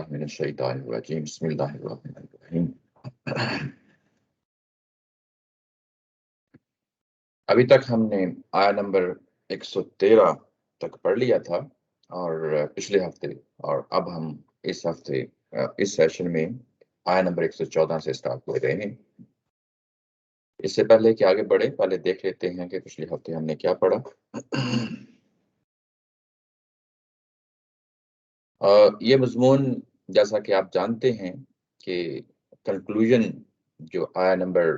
من الشیطان الرجیم بسم اللہ الرحمن الرحیم۔ ابھی تک ہم نے آیا نمبر 113 تک پڑھ لیا تھا اور پچھلے ہفتے، اور اب ہم اس ہفتے اس سیشن میں آیا نمبر 114 سے سٹارٹ ہو رہے ہیں۔ اس سے پہلے کہ آگے بڑھے، پہلے دیکھ لیتے ہیں کہ پچھلے ہفتے ہم نے کیا پڑھا۔ یہ مضمون جیسا کہ آپ جانتے ہیں کہ کنکلوژن جو آیا نمبر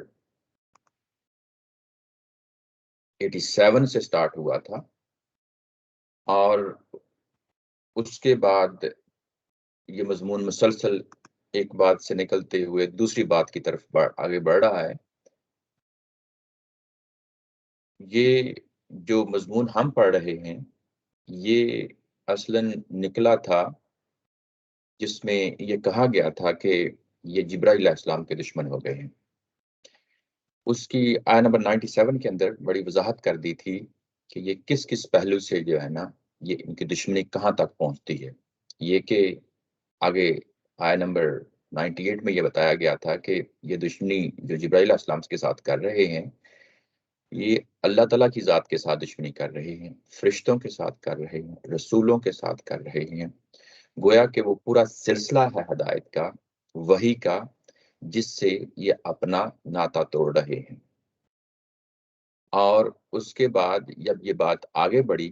87 سے سٹارٹ ہوا تھا، اور اس کے بعد یہ مضمون مسلسل ایک بات سے نکلتے ہوئے دوسری بات کی طرف آگے بڑھ رہا ہے۔ یہ جو مضمون ہم پڑھ رہے ہیں یہ اصلاً نکلا تھا جس میں یہ کہا گیا تھا کہ یہ جبرائیل علیہ السلام کے دشمن ہو گئے ہیں۔ اس کی آیا نمبر 97 کے اندر بڑی وضاحت کر دی تھی کہ یہ کس کس پہلو سے جو ہے نا یہ ان کی دشمنی کہاں تک پہنچتی ہے۔ یہ کہ آگے آیا نمبر 98 میں یہ بتایا گیا تھا کہ یہ دشمنی جو جبرائیل علیہ السلام کے ساتھ کر رہے ہیں یہ اللہ تعالیٰ کی ذات کے ساتھ دشمنی کر رہے ہیں، فرشتوں کے ساتھ کر رہے ہیں، رسولوں کے ساتھ کر رہے ہیں۔ گویا کہ وہ پورا سلسلہ ہے ہدایت کا، وحی کا، جس سے یہ اپنا ناطہ توڑ رہے ہیں۔ اور اس کے بعد جب یہ بات آگے بڑھی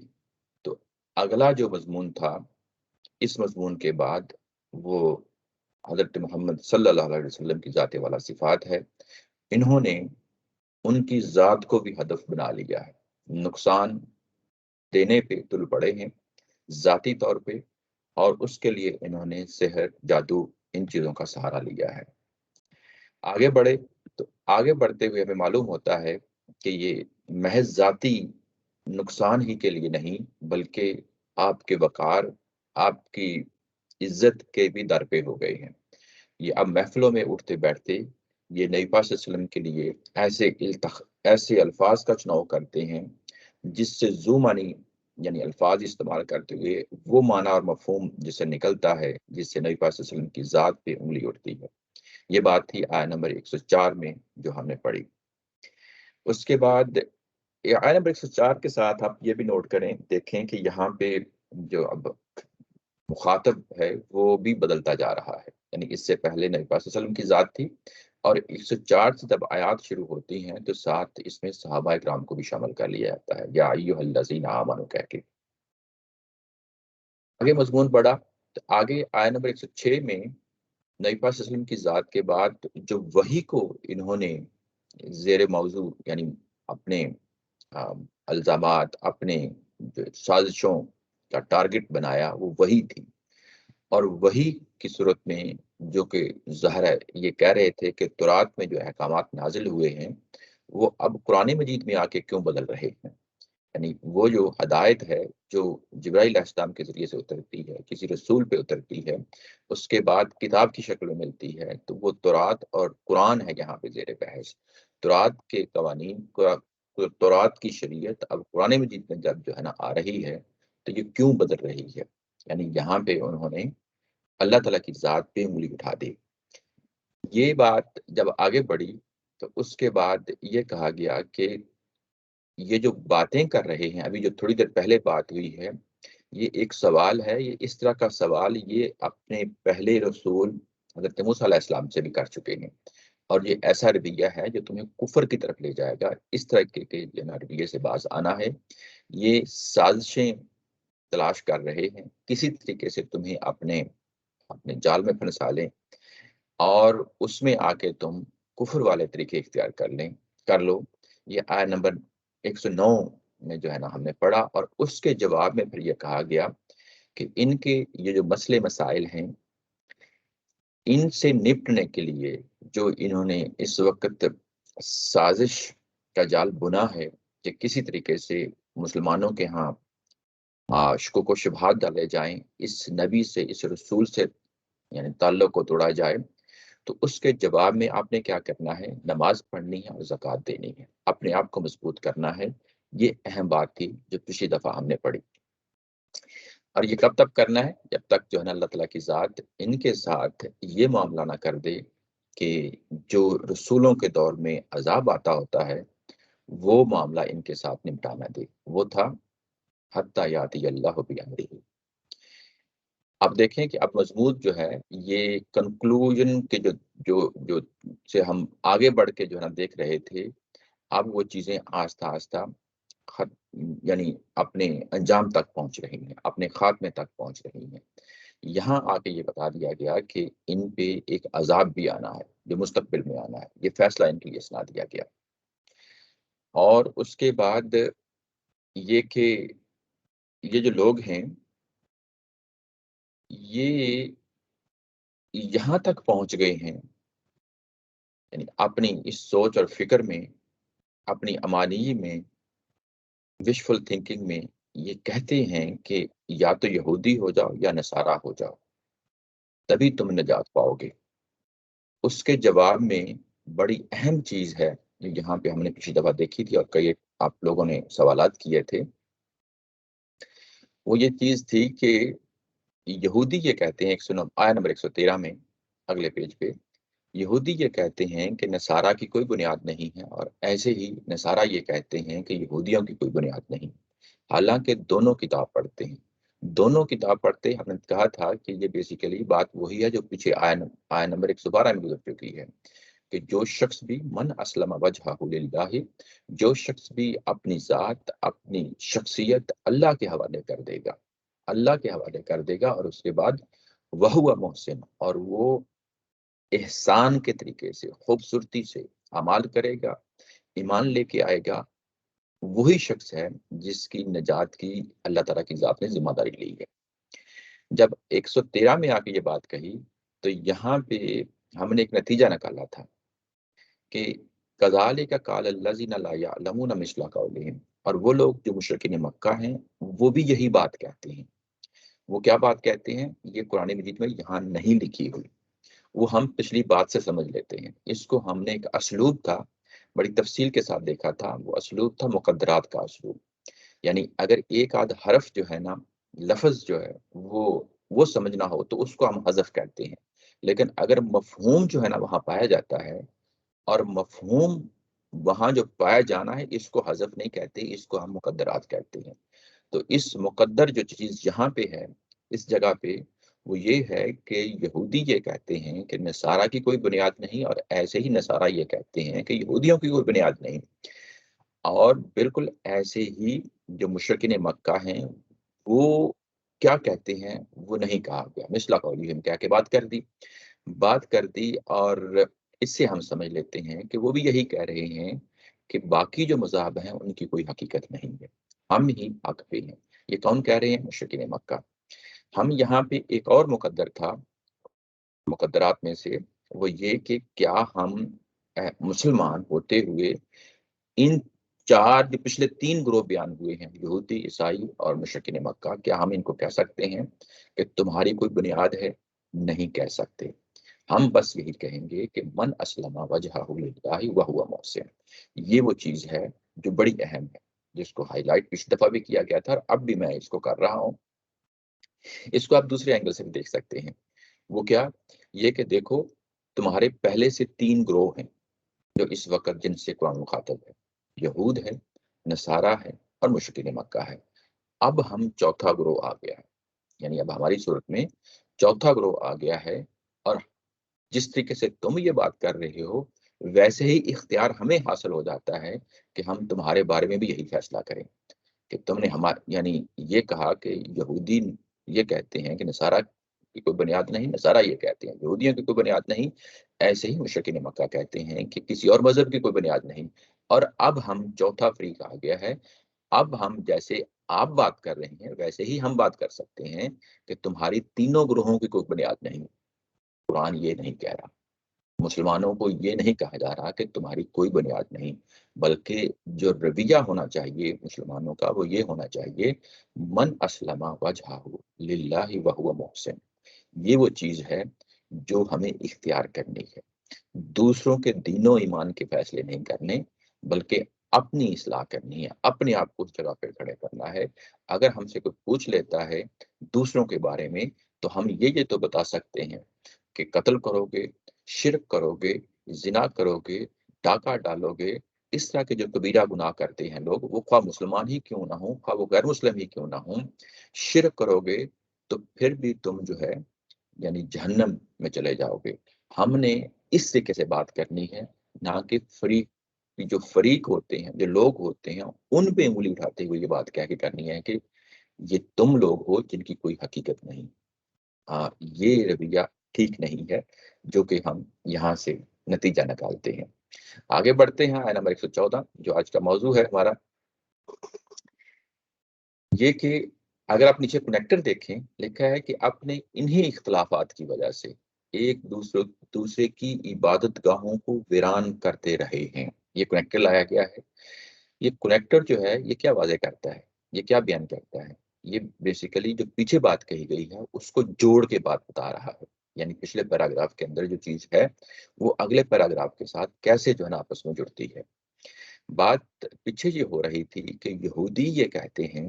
تو اگلا جو مضمون تھا اس مضمون کے بعد وہ حضرت محمد صلی اللہ علیہ وسلم کی ذات والا صفات ہے۔ انہوں نے ان کی ذات کو بھی ہدف بنا لیا ہے، نقصان دینے پہ تل پڑے ہیں ذاتی طور پہ، اور اس کے لیے انہوں نے سحر، جادو، ان چیزوں کا سہارا لیا ہے۔ آگے بڑھے تو آگے بڑھتے ہوئے ہمیں معلوم ہوتا ہے کہ یہ محض ذاتی نقصان ہی کے لیے نہیں بلکہ آپ کے وقار، آپ کی عزت کے بھی در پہ ہو گئے ہیں۔ یہ اب محفلوں میں اٹھتے بیٹھتے یہ نبی پاک صلی اللہ علیہ وسلم کے لیے ایسے الفاظ کا چناؤ کرتے ہیں جس سے ذو معنی یعنی الفاظ استعمال کرتے ہوئے وہ معنی اور مفہوم جس سے نکلتا ہے جس سے نبی پاک صلی اللہ علیہ وسلم کی ذات پہ انگلی اٹھتی ہے۔ یہ بات تھی آیا نمبر 104 میں جو ہم نے پڑھی۔ اس کے بعد آیا نمبر 104 کے ساتھ آپ یہ بھی نوٹ کریں، دیکھیں کہ یہاں پہ جو اب مخاطب ہے وہ بھی بدلتا جا رہا ہے۔ یعنی اس سے پہلے نبی پاک صلی اللہ علیہ وسلم کی ذات تھی، اور 104 سے جب آیات شروع ہوتی ہیں تو ساتھ اس میں صحابہ کرام کو بھی شامل کر لیا جاتا ہے، یا ایھا الذین آمنوا کہہ کے۔ آگے مضمون پڑھا تو آگے آیا نمبر 106 میں نبی پاک صلی اللہ علیہ وسلم کی ذات کے بعد جو وحی کو انہوں نے زیر موضوع یعنی اپنے الزامات، اپنے جو سازشوں کا ٹارگٹ بنایا وہ وحی تھی، اور وحی کی صورت میں جو کہ ظاہر ہے یہ کہہ رہے تھے کہ تورات میں جو احکامات نازل ہوئے ہیں وہ اب قرآن مجید میں آ کے کیوں بدل رہے ہیں۔ یعنی وہ جو ہدایت ہے جو جبرائیل علیہ السلام کے ذریعے سے اترتی ہے، کسی رسول پہ اترتی ہے، اس کے بعد کتاب کی شکل میں ملتی ہے، تو وہ تورات اور قرآن ہے یہاں پہ زیر بحث۔ تورات کے قوانین، تورات کی شریعت اب قرآن مجید میں جب جو ہے نا آ رہی ہے تو یہ کیوں بدل رہی ہے۔ یعنی یہاں پہ انہوں نے اللہ تعالیٰ کی ذات پہ انگلی اٹھا دی۔ یہ بات جب آگے بڑھی تو اس کے بعد یہ کہا گیا کہ یہ جو باتیں کر رہے ہیں، ابھی جو تھوڑی دیر پہلے بات ہوئی ہے، یہ ایک سوال ہے، یہ اس طرح کا سوال یہ اپنے پہلے رسول حضرت موسیٰ علیہ السلام سے بھی کر چکے ہیں، اور یہ ایسا رویہ ہے جو تمہیں کفر کی طرف لے جائے گا۔ اس طرح کے رویے سے باز آنا ہے۔ یہ سازشیں تلاش کر رہے ہیں کسی طریقے سے تمہیں اپنے جال میں پھنسا لیں، اور اس میں آ کے تم کفر والے طریقے اختیار کر لو۔ یہ آیا نمبر 109 میں جو ہے نا ہم نے پڑھا، اور اس کے جواب میں پھر یہ کہا گیا کہ ان کے یہ جو مسئلے مسائل ہیں ان سے نپٹنے کے لیے جو انہوں نے اس وقت سازش کا جال بنا ہے کہ کسی طریقے سے مسلمانوں کے ہاں شکوک و شبہات ڈالے جائیں، اس نبی سے، اس رسول سے یعنی تعلق کو توڑا جائے، تو اس کے جواب میں آپ نے کیا کرنا ہے؟ نماز پڑھنی ہے اور زکوٰۃ دینی ہے، اپنے آپ کو مضبوط کرنا ہے۔ یہ اہم بات تھی جو پچھلی دفعہ ہم نے پڑھی۔ اور یہ کب تک کرنا ہے؟ جب تک جو ہے نا اللہ تعالیٰ کی ذات ان کے ساتھ یہ معاملہ نہ کر دے کہ جو رسولوں کے دور میں عذاب آتا ہوتا ہے وہ معاملہ ان کے ساتھ نمٹا نہ دے۔ وہ تھا حتی یاتی اللہ بامرہ۔ اب دیکھیں کہ اب مضمون جو ہے یہ کنکلوژن کے جو جو سے ہم آگے بڑھ کے جو ہے نا دیکھ رہے تھے، اب وہ چیزیں آہستہ آہستہ خط یعنی اپنے انجام تک پہنچ رہی ہیں، اپنے خاتمے تک پہنچ رہی ہیں۔ یہاں آ کے یہ بتا دیا گیا کہ ان پہ ایک عذاب بھی آنا ہے جو مستقبل میں آنا ہے، یہ فیصلہ ان کے لیے سنا دیا گیا۔ اور اس کے بعد یہ کہ یہ جو لوگ ہیں یہ یہاں تک پہنچ گئے ہیں، یعنی اپنی اس سوچ اور فکر میں، اپنی امانی میں، وشفل تھنکنگ میں یہ کہتے ہیں کہ یا تو یہودی ہو جاؤ یا نصارہ ہو جاؤ، تبھی تم نجات پاؤ گے۔ اس کے جواب میں بڑی اہم چیز ہے جو یہاں پہ ہم نے پچھلی دفعہ دیکھی تھی اور کئی آپ لوگوں نے سوالات کیے تھے، وہ یہ چیز تھی کہ یہودی یہ کہتے ہیں، آیا نمبر 113 میں اگلے پیج پہ، یہودی یہ کہتے ہیں کہ نصارہ کی کوئی بنیاد نہیں ہے، اور ایسے ہی نصارہ یہ کہتے ہیں کہ یہودیوں کی کوئی بنیاد نہیں، حالانکہ دونوں کتاب پڑھتے ہیں۔ دونوں کتاب پڑھتے ہم نے کہا تھا کہ یہ بیسیکلی بات وہی ہے جو پیچھے آیا نمبر 112 میں گزر چکی ہے کہ جو شخص بھی من اسلم وجہہ للہ، جو شخص بھی اپنی ذات، اپنی شخصیت اللہ کے حوالے کر دے گا، اللہ کے حوالے کر دے گا، اور اس کے بعد وہ محسن، اور وہ احسان کے طریقے سے، خوبصورتی سے اعمال کرے گا، ایمان لے کے آئے گا، وہی شخص ہے جس کی نجات کی اللہ تعالیٰ کی ذات نے ذمہ داری لی ہے۔ جب 113 میں آ کے یہ بات کہی تو یہاں پہ ہم نے ایک نتیجہ نکالا تھا کہ کذالک قال الذین لا یعلمون مثل قولہم، اور وہ لوگ جو مشرکین مکہ ہیں وہ بھی یہی بات کہتے ہیں۔ وہ کیا بات کہتے ہیں؟ یہ قرآن مجید میں یہاں نہیں لکھی ہوئی، وہ ہم پچھلی بات سے سمجھ لیتے ہیں۔ اس کو ہم نے ایک اسلوب تھا، بڑی تفصیل کے ساتھ دیکھا تھا، وہ اسلوب تھا مقدرات کا اسلوب۔ یعنی اگر ایک آدھ حرف جو ہے نا، لفظ جو ہے وہ سمجھنا ہو تو اس کو ہم حذف کہتے ہیں، لیکن اگر مفہوم جو ہے نا وہاں پایا جاتا ہے، اور مفہوم وہاں جو پایا جانا ہے اس کو حذف نہیں کہتے، اس کو ہم مقدرات کہتے ہیں۔ تو اس مقدر جو چیز یہاں پہ ہے اس جگہ پہ، وہ یہ ہے کہ یہودی یہ کہتے ہیں کہ نصارہ کی کوئی بنیاد نہیں، اور ایسے ہی نصارہ یہ کہتے ہیں کہ یہودیوں کی کوئی بنیاد نہیں۔ اور بالکل ایسے ہی جو مشرکین مکہ ہیں وہ کیا کہتے ہیں وہ نہیں کہا گیا، مثل قولہم کہہ کے بات کر دی، اور اس سے ہم سمجھ لیتے ہیں کہ وہ بھی یہی کہہ رہے ہیں کہ باقی جو مذاہب ہیں ان کی کوئی حقیقت نہیں ہے، ہم ہی حق پہ ہیں۔ یہ کون کہہ رہے ہیں؟ مشرکین مکہ۔ ہم یہاں پہ ایک اور مقدر تھا مقدرات میں سے، وہ یہ کہ کیا ہم مسلمان ہوتے ہوئے ان چار جو پچھلے 3 گروہ بیان ہوئے ہیں، یہودی، عیسائی اور مشرکین مکہ، کیا ہم ان کو کہہ سکتے ہیں کہ تمہاری کوئی بنیاد ہے؟ نہیں کہہ سکتے۔ ہم بس یہی کہیں گے کہ من اسلم وجہہ للہ وہو محسن۔ یہ وہ چیز ہے جو بڑی اہم ہے، جس کو ہائی لائٹ پچھلی دفعہ بھی کیا گیا تھا اور اب بھی میں اس کو کر رہا ہوں۔ اس کو آپ دوسرے اینگل سے بھی دیکھ سکتے ہیں۔ وہ کیا؟ یہ کہ دیکھو تمہارے پہلے سے 3 گروہ ہیں جو اس وقت جن سے قرآن مخاطب ہے، یہود ہے، نصارہ ہے اور مشرکین مکہ ہے۔ اب ہم چوتھا گروہ آ گیا ہے، یعنی اب ہماری صورت میں چوتھا گروہ آ گیا ہے، اور جس طریقے سے تم یہ بات کر رہے ہو ویسے ہی اختیار ہمیں حاصل ہو جاتا ہے کہ ہم تمہارے بارے میں بھی یہی فیصلہ کریں کہ تم نے یعنی یہ کہا کہ یہودی یہ کہتے ہیں کہ نصارہ کی کوئی بنیاد نہیں، نصارہ یہ کہتے ہیں یہودیوں کی کوئی بنیاد نہیں، ایسے ہی مشرکین مکہ کہتے ہیں کہ کسی اور مذہب کی کوئی بنیاد نہیں۔ اور اب ہم چوتھا فریق آ گیا ہے، اب ہم جیسے آپ بات کر رہے ہیں ویسے ہی ہم بات کر سکتے ہیں کہ تمہاری تینوں گروہوں کی کوئی بنیاد نہیں۔ قرآن یہ نہیں کہہ رہا، مسلمانوں کو یہ نہیں کہا جا رہا کہ تمہاری کوئی بنیاد نہیں، بلکہ جو رویہ ہونا چاہیے مسلمانوں کا وہ یہ ہونا چاہیے من اسلم وجہہ للہ وہو محسن۔ یہ وہ چیز ہے جو ہمیں اختیار کرنی ہے، دوسروں کے دین و ایمان کے فیصلے نہیں کرنے، بلکہ اپنی اصلاح کرنی ہے، اپنے آپ کو اس جگہ پہ کھڑے کرنا ہے۔ اگر ہم سے کوئی پوچھ لیتا ہے دوسروں کے بارے میں، تو ہم یہ تو بتا سکتے ہیں کہ قتل کرو گے، شرک کرو گے، زنا کرو گے، ڈاکہ ڈالو گے، اس طرح کے جو کبیرہ گناہ کرتے ہیں لوگ، وہ خواہ مسلمان ہی کیوں نہ ہوں، خواہ وہ غیر مسلم ہی کیوں نہ ہوں، شرک کرو گے تو پھر بھی تم جو ہے یعنی جہنم میں چلے جاؤ گے۔ ہم نے اس طریقے سے بات کرنی ہے، نہ کہ جو فریق ہوتے ہیں، جو لوگ ہوتے ہیں، ان پہ انگلی اٹھاتے ہوئے یہ بات کہہ کے کرنی ہے کہ یہ تم لوگ ہو جن کی کوئی حقیقت نہیں۔ یہ رویہ ٹھیک نہیں ہے جو کہ ہم یہاں سے نتیجہ نکالتے ہیں۔ آگے بڑھتے ہیں، آیت نمبر 114 جو آج کا موضوع ہے ہمارا، یہ کہ اگر آپ نیچے کنیکٹر دیکھیں، لکھا ہے کہ اپنے انہی اختلافات کی وجہ سے ایک دوسرے کی عبادت گاہوں کو ویران کرتے رہے ہیں۔ یہ کنیکٹر لایا گیا ہے۔ یہ کنیکٹر جو ہے یہ کیا واضح کرتا ہے، یہ کیا بیان کرتا ہے؟ یہ بیسیکلی جو پیچھے بات کہی گئی ہے اس کو جوڑ کے بات بتا رہا ہے، یعنی پچھلے پیراگراف کے اندر جو چیز ہے وہ اگلے پیراگراف کے ساتھ کیسے جو ہے نا آپس میں جڑتی ہے۔ بات پیچھے یہ ہو رہی تھی کہ یہودی یہ کہتے ہیں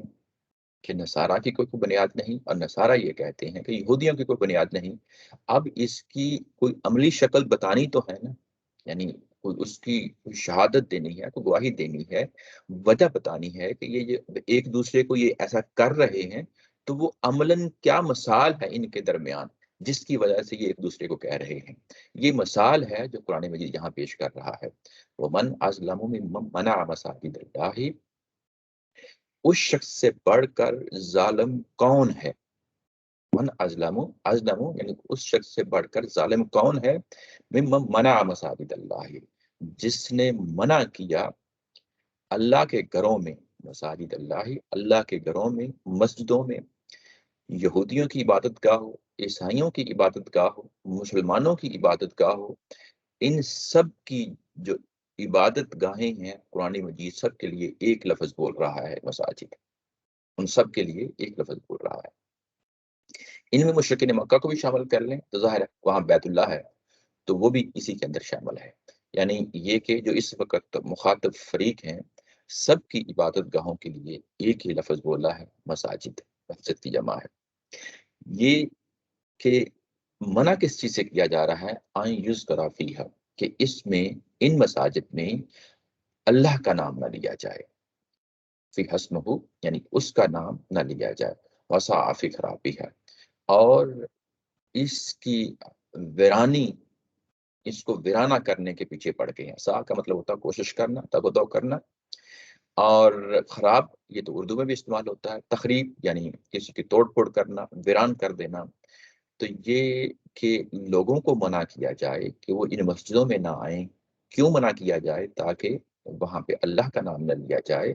کہ نصارہ کی کوئی بنیاد نہیں، اور نصارہ یہ کہتے ہیں کہ یہودیوں کی کوئی بنیاد نہیں۔ اب اس کی کوئی عملی شکل بتانی تو ہے نا، یعنی کوئی اس کی کوئی شہادت دینی ہے، کوئی گواہی دینی ہے، وجہ بتانی ہے کہ یہ ایک دوسرے کو یہ ایسا کر رہے ہیں، تو وہ عملاً کیا مثال ہے ان کے درمیان جس کی وجہ سے یہ ایک دوسرے کو کہہ رہے ہیں۔ یہ مثال ہے جو قرآن مجید یہاں پیش کر رہا ہے۔ وَمَنْ أَظْلَمُ مِمَّنْ مَنَعَ مَسَاجِدَ اللَّهِ، اس شخص سے بڑھ کر ظالم کون ہے؟ من ازلم یعنی اس شخص سے بڑھ کر ظالم کون ہے؟ ممن منع مساجد اللہ، جس نے منع کیا اللہ کے گھروں میں، مساجد اللہ اللہ کے گھروں میں، مسجدوں میں، یہودیوں کی عبادت گاہ ہو، عیسائیوں کی عبادت گاہ ہو، مسلمانوں کی عبادت گاہ ہو، ان سب کی جو عبادت گاہیں ہیں قرآن مجید سب کے لیے ایک لفظ بول رہا ہے مساجد، ان سب کے لیے ایک لفظ بول رہا ہے۔ ان میں مشرکین مکہ کو بھی شامل کر لیں تو ظاہر ہے وہاں بیت اللہ ہے تو وہ بھی اسی کے اندر شامل ہے، یعنی یہ کہ جو اس وقت مخاطب فریق ہیں سب کی عبادت گاہوں کے لیے ایک ہی لفظ بولا ہے مساجد، مسجد کی جمع ہے۔ یہ کہ منع کس چیز سے کیا جا رہا ہے؟ آئیں یوز کرافی ہے کہ اس میں ان مساجد میں اللہ کا نام نہ لیا جائے، فی حسنہ یعنی اس کا نام نہ لیا جائے، وسا فی خرابی ہے، اور اس کی ویرانی، اس کو ویرانہ کرنے کے پیچھے پڑ گئے ہیں۔ سا کا مطلب ہوتا ہے کوشش کرنا، تگودو کرنا، اور خراب یہ تو اردو میں بھی استعمال ہوتا ہے، تخریب یعنی کسی کی توڑ پھوڑ کرنا، ویران کر دینا۔ تو یہ کہ لوگوں کو منع کیا جائے کہ وہ ان مسجدوں میں نہ آئیں، کیوں منع کیا جائے؟ تاکہ وہاں پہ اللہ کا نام نہ لیا جائے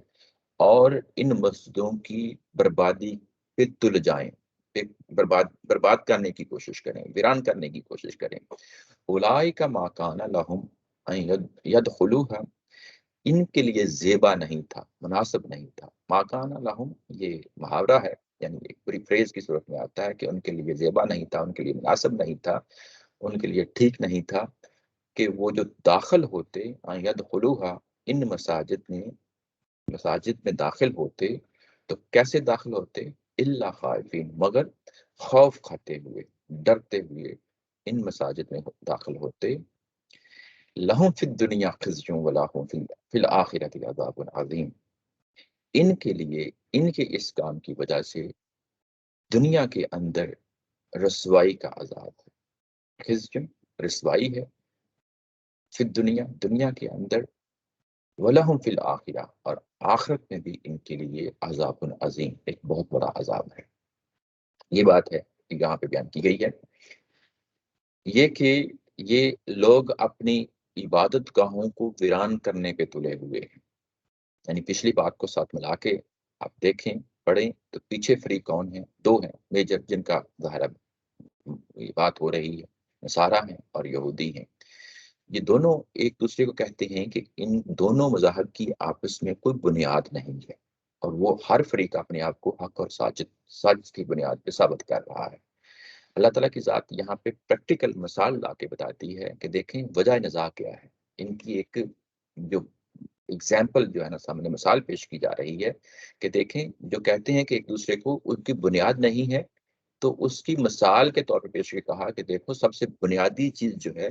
اور ان مسجدوں کی بربادی پہ تل جائیں، برباد کرنے کی کوشش کریں، ویران کرنے کی کوشش کریں۔ اولئک ما کان لہم ان یدخلوها، ان کے لیے زیبا نہیں تھا، مناسب نہیں تھا۔ ما کان لہم یہ محاورہ ہے، یعنی ایک پوری فریز کی صورت میں آتا ہے کہ ان کے لیے زیبا نہیں تھا، ان کے لیے مناسب نہیں تھا، ان کے لیے ٹھیک نہیں تھا کہ وہ جو داخل ہوتے یدخلوها ان مساجد میں داخل ہوتے، تو کیسے داخل ہوتے؟ الا خائفین، مگر خوف کھاتے ہوئے، ڈرتے ہوئے ان مساجد میں داخل ہوتے۔ لہم فی الدنیا خزی ولہم فی الآخرۃ عذاب عظیم، ان کے لیے ان کے اس کام کی وجہ سے دنیا کے اندر رسوائی کا عذاب ہے۔ خزی رسوائی ہے، فی الدنیا دنیا کے اندر، وَلَهُمْ فِي الْآخِرَةِ اور آخرت میں بھی ان کے لیے عذاب عظیم، ایک بہت بڑا عذاب ہے۔ یہ بات ہے کہ یہاں پہ بیان کی گئی ہے، یہ کہ یہ لوگ اپنی عبادت گاہوں کو ویران کرنے پہ تلے ہوئے ہیں۔ یعنی پچھلی بات کو ساتھ ملا کے آپ دیکھیں، پڑھیں تو پیچھے فریق کون ہیں؟ دو ہیں میجر جن کا ظاہر یہ بات ہو رہی ہے، نصارہ ہیں اور یہودی ہیں۔ یہ دونوں ایک دوسرے کو کہتے ہیں کہ ان دونوں مذاہب کی آپس میں کوئی بنیاد نہیں ہے، اور وہ ہر فریق اپنے آپ کو حق اور ساجد کی بنیاد پہ ثابت کر رہا ہے۔ اللہ تعالیٰ کی ذات یہاں پہ پریکٹیکل مثال لا کے بتاتی ہے کہ دیکھیں وجہ نزاع کیا ہے، ان کی ایک جو اگزامپل جو ہے نا سامنے مثال پیش کی جا رہی ہے کہ دیکھیں جو کہتے ہیں کہ ایک دوسرے کو ان کی بنیاد نہیں ہے، تو اس کی مثال کے طور پہ پیش کی کہا کہ دیکھو سب سے بنیادی چیز جو ہے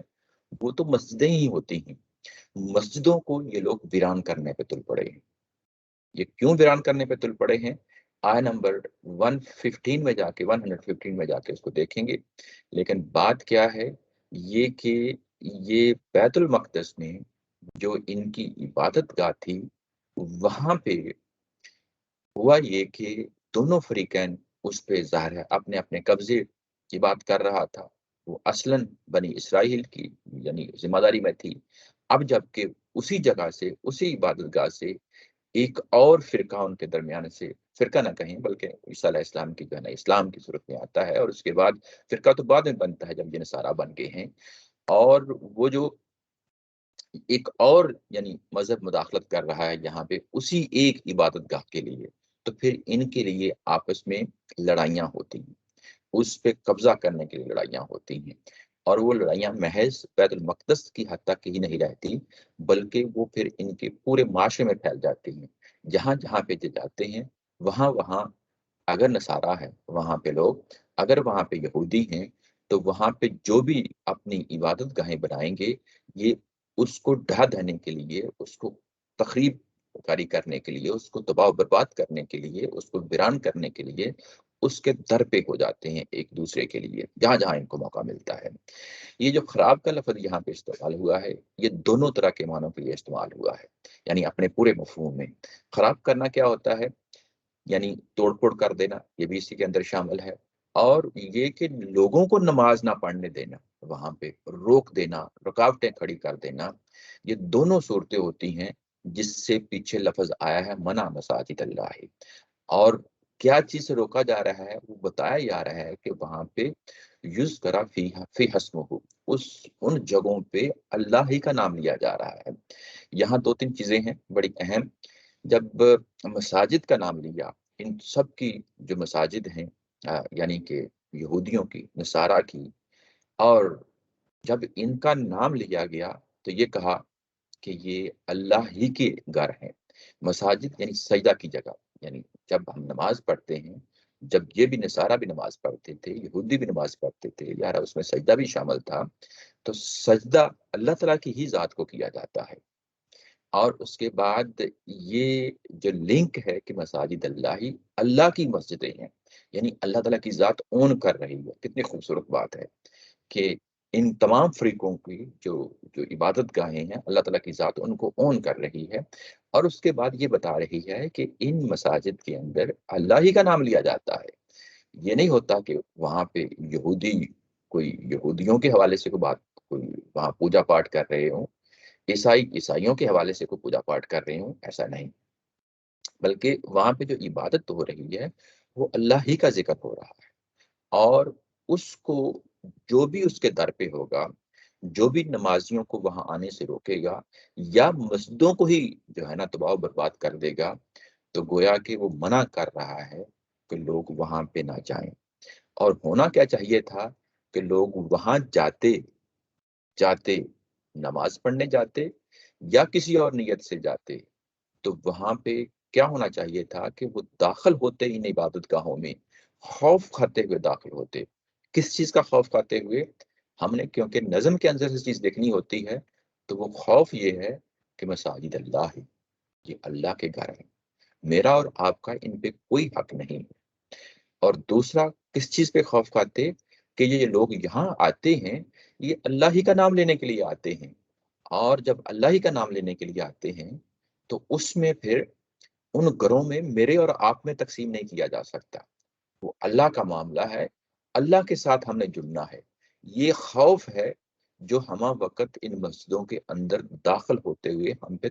وہ تو مسجدیں ہی ہوتی ہیں، مسجدوں کو یہ لوگ ویران کرنے پہ تل پڑے ہیں۔ یہ کیوں ویران کرنے پہ تل پڑے ہیں؟ آیا نمبر 115 میں جا کے 115 میں جا کے اس کو دیکھیں گے، لیکن بات کیا ہے یہ کہ یہ بیت المقدس میں جو ان کی عبادت گاہ تھی وہاں پہ ہوا یہ کہ دونوں فریقین اس پہ ظاہر ہے اپنے اپنے قبضے کی بات کر رہا تھا، وہ اصلاً بنی اسرائیل کی یعنی ذمہ داری میں تھی۔ اب جب کہ اسی جگہ سے اسی عبادت گاہ سے ایک اور فرقہ ان کے درمیان سے، فرقہ نہ کہیں بلکہ عیسیٰ علیہ السلام کی جو ہے نا اسلام کی صورت میں آتا ہے، اور اس کے بعد فرقہ تو بعد میں بنتا ہے جب یہ نصارہ بن گئے ہیں، اور وہ جو ایک اور یعنی مذہب مداخلت کر رہا ہے یہاں پہ اسی ایک عبادت گاہ کے لیے، تو پھر ان کے لیے آپس میں لڑائیاں ہوتی ہیں، اس پہ قبضہ کرنے کے لیے لڑائیاں ہوتی ہیں، اور وہ لڑائیاں محض بیت المقدس کی حد تک ہی نہیں رہتی بلکہ وہ پھر ان کے پورے معاشرے میں پھیل جاتی ہیں۔ جہاں جہاں پہ یہ جاتے ہیں وہاں وہاں اگر نصارہ ہے وہاں پہ لوگ، اگر وہاں پہ یہودی ہیں تو وہاں پہ جو بھی اپنی عبادت گاہیں بنائیں گے یہ اس کو ڈھا دینے کے لیے، اس کو تخریب کاری کرنے کے لیے، اس کو تباہ و برباد کرنے کے لیے، اس کو ویران کرنے کے لیے اس کے در پہ ہو جاتے ہیں ایک دوسرے کے لیے جہاں جہاں ان کو موقع ملتا ہے۔ یہ جو خراب کا لفظ یہاں پہ استعمال ہوا ہے یہ دونوں طرح کے معنوں کے لیے استعمال ہوا ہے، یعنی اپنے پورے مفہوم میں خراب کرنا کیا ہوتا ہے، یعنی توڑ پھوڑ کر دینا، یہ بھی اسی کے اندر شامل ہے، اور یہ کہ لوگوں کو نماز نہ پڑھنے دینا، وہاں پہ روک دینا، رکاوٹیں کھڑی کر دینا، یہ دونوں صورتیں ہوتی ہیں جس سے پیچھے لفظ آیا ہے منع مساجد اللہ، اور کیا چیز سے روکا جا رہا ہے وہ بتایا جا رہا ہے کہ وہاں پہ یوز کرا فی حسم ہو، ان جگہوں پہ اللہ ہی کا نام لیا جا رہا ہے۔ یہاں دو تین چیزیں ہیں بڑی اہم، جب مساجد کا نام لیا، ان سب کی جو مساجد ہیں یعنی کہ یہودیوں کی، نصارہ کی، اور جب ان کا نام لیا گیا تو یہ کہا کہ یہ اللہ ہی کے گھر ہیں۔ مساجد یعنی سجدہ کی جگہ، یعنی جب ہم نماز پڑھتے ہیں، جب یہ بھی نصارہ بھی نماز پڑھتے تھے، یہودی بھی نماز پڑھتے تھے، یار اس میں سجدہ بھی شامل تھا، تو سجدہ اللہ تعالیٰ کی ہی ذات کو کیا جاتا ہے، اور اس کے بعد یہ جو لنک ہے کہ مساجد اللہ ہی اللہ کی مسجدیں ہیں، یعنی اللہ تعالیٰ کی ذات اون کر رہی ہے۔ کتنی خوبصورت بات ہے کہ ان تمام فریقوں کی جو جو عبادت گاہیں ہیں اللہ تعالیٰ کی ذات ان کو اون کر رہی ہے، اور اس کے بعد یہ بتا رہی ہے کہ ان مساجد کے اندر اللہ ہی کا نام لیا جاتا ہے۔ یہ نہیں ہوتا کہ وہاں پہ یہودی کوئی یہودیوں کے حوالے سے کوئی بات، کوئی وہاں پوجا پاٹ کر رہے ہوں، عیسائیوں کے حوالے سے کوئی پوجا پاٹ کر رہے ہوں، ایسا نہیں، بلکہ وہاں پہ جو عبادت ہو رہی ہے وہ اللہ ہی کا ذکر ہو رہا ہے، اور اس کو جو بھی اس کے در پہ ہوگا، جو بھی نمازیوں کو وہاں آنے سے روکے گا یا مسجدوں کو ہی جو ہے نا تباہ و برباد کر دے گا، تو گویا کہ وہ منع کر رہا ہے کہ لوگ وہاں پہ نہ جائیں۔ اور ہونا کیا چاہیے تھا کہ لوگ وہاں جاتے جاتے نماز پڑھنے جاتے یا کسی اور نیت سے جاتے، تو وہاں پہ کیا ہونا چاہیے تھا کہ وہ داخل ہوتے ہی عبادت گاہوں میں خوف کھاتے ہوئے داخل ہوتے۔ کس چیز کا خوف کھاتے ہوئے؟ ہم نے کیونکہ نظم کے اندر سے چیز دیکھنی ہوتی ہے، تو وہ خوف یہ ہے کہ مساجد اللہ ہے، یہ اللہ کے گھر ہے، میرا اور آپ کا ان پہ کوئی حق نہیں۔ اور دوسرا کس چیز پہ خوف کھاتے؟ کہ یہ لوگ یہاں آتے ہیں یہ اللہ ہی کا نام لینے کے لیے آتے ہیں، اور جب اللہ ہی کا نام لینے کے لیے آتے ہیں تو اس میں پھر ان گھروں میں میرے اور آپ میں تقسیم نہیں کیا جا سکتا، وہ اللہ کا معاملہ ہے، اللہ کے ساتھ ہم نے جڑنا ہے۔ یہ خوف ہے جو ہمہ وقت ان مسجدوں کے اندر داخل ہوتے ہوئے ہم پہ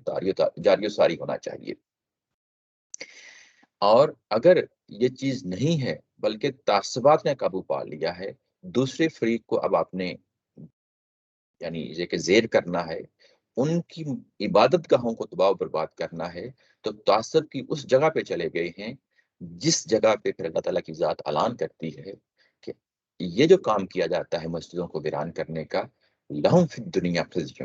جاری و ساری ہونا چاہیے۔ اور اگر یہ چیز نہیں ہے بلکہ تعصبات نے قابو پا لیا ہے، دوسرے فریق کو اب آپ نے یعنی یہ کہ زیر کرنا ہے، ان کی عبادت گاہوں کو تباہ و برباد کرنا ہے، تو تعصب کی اس جگہ پہ چلے گئے ہیں جس جگہ پہ پھر اللہ تعالیٰ کی ذات اعلان کرتی ہے کہ یہ جو کام کیا جاتا ہے مسجدوں کو ویران کرنے کا، لہم فی الدنیا خزی،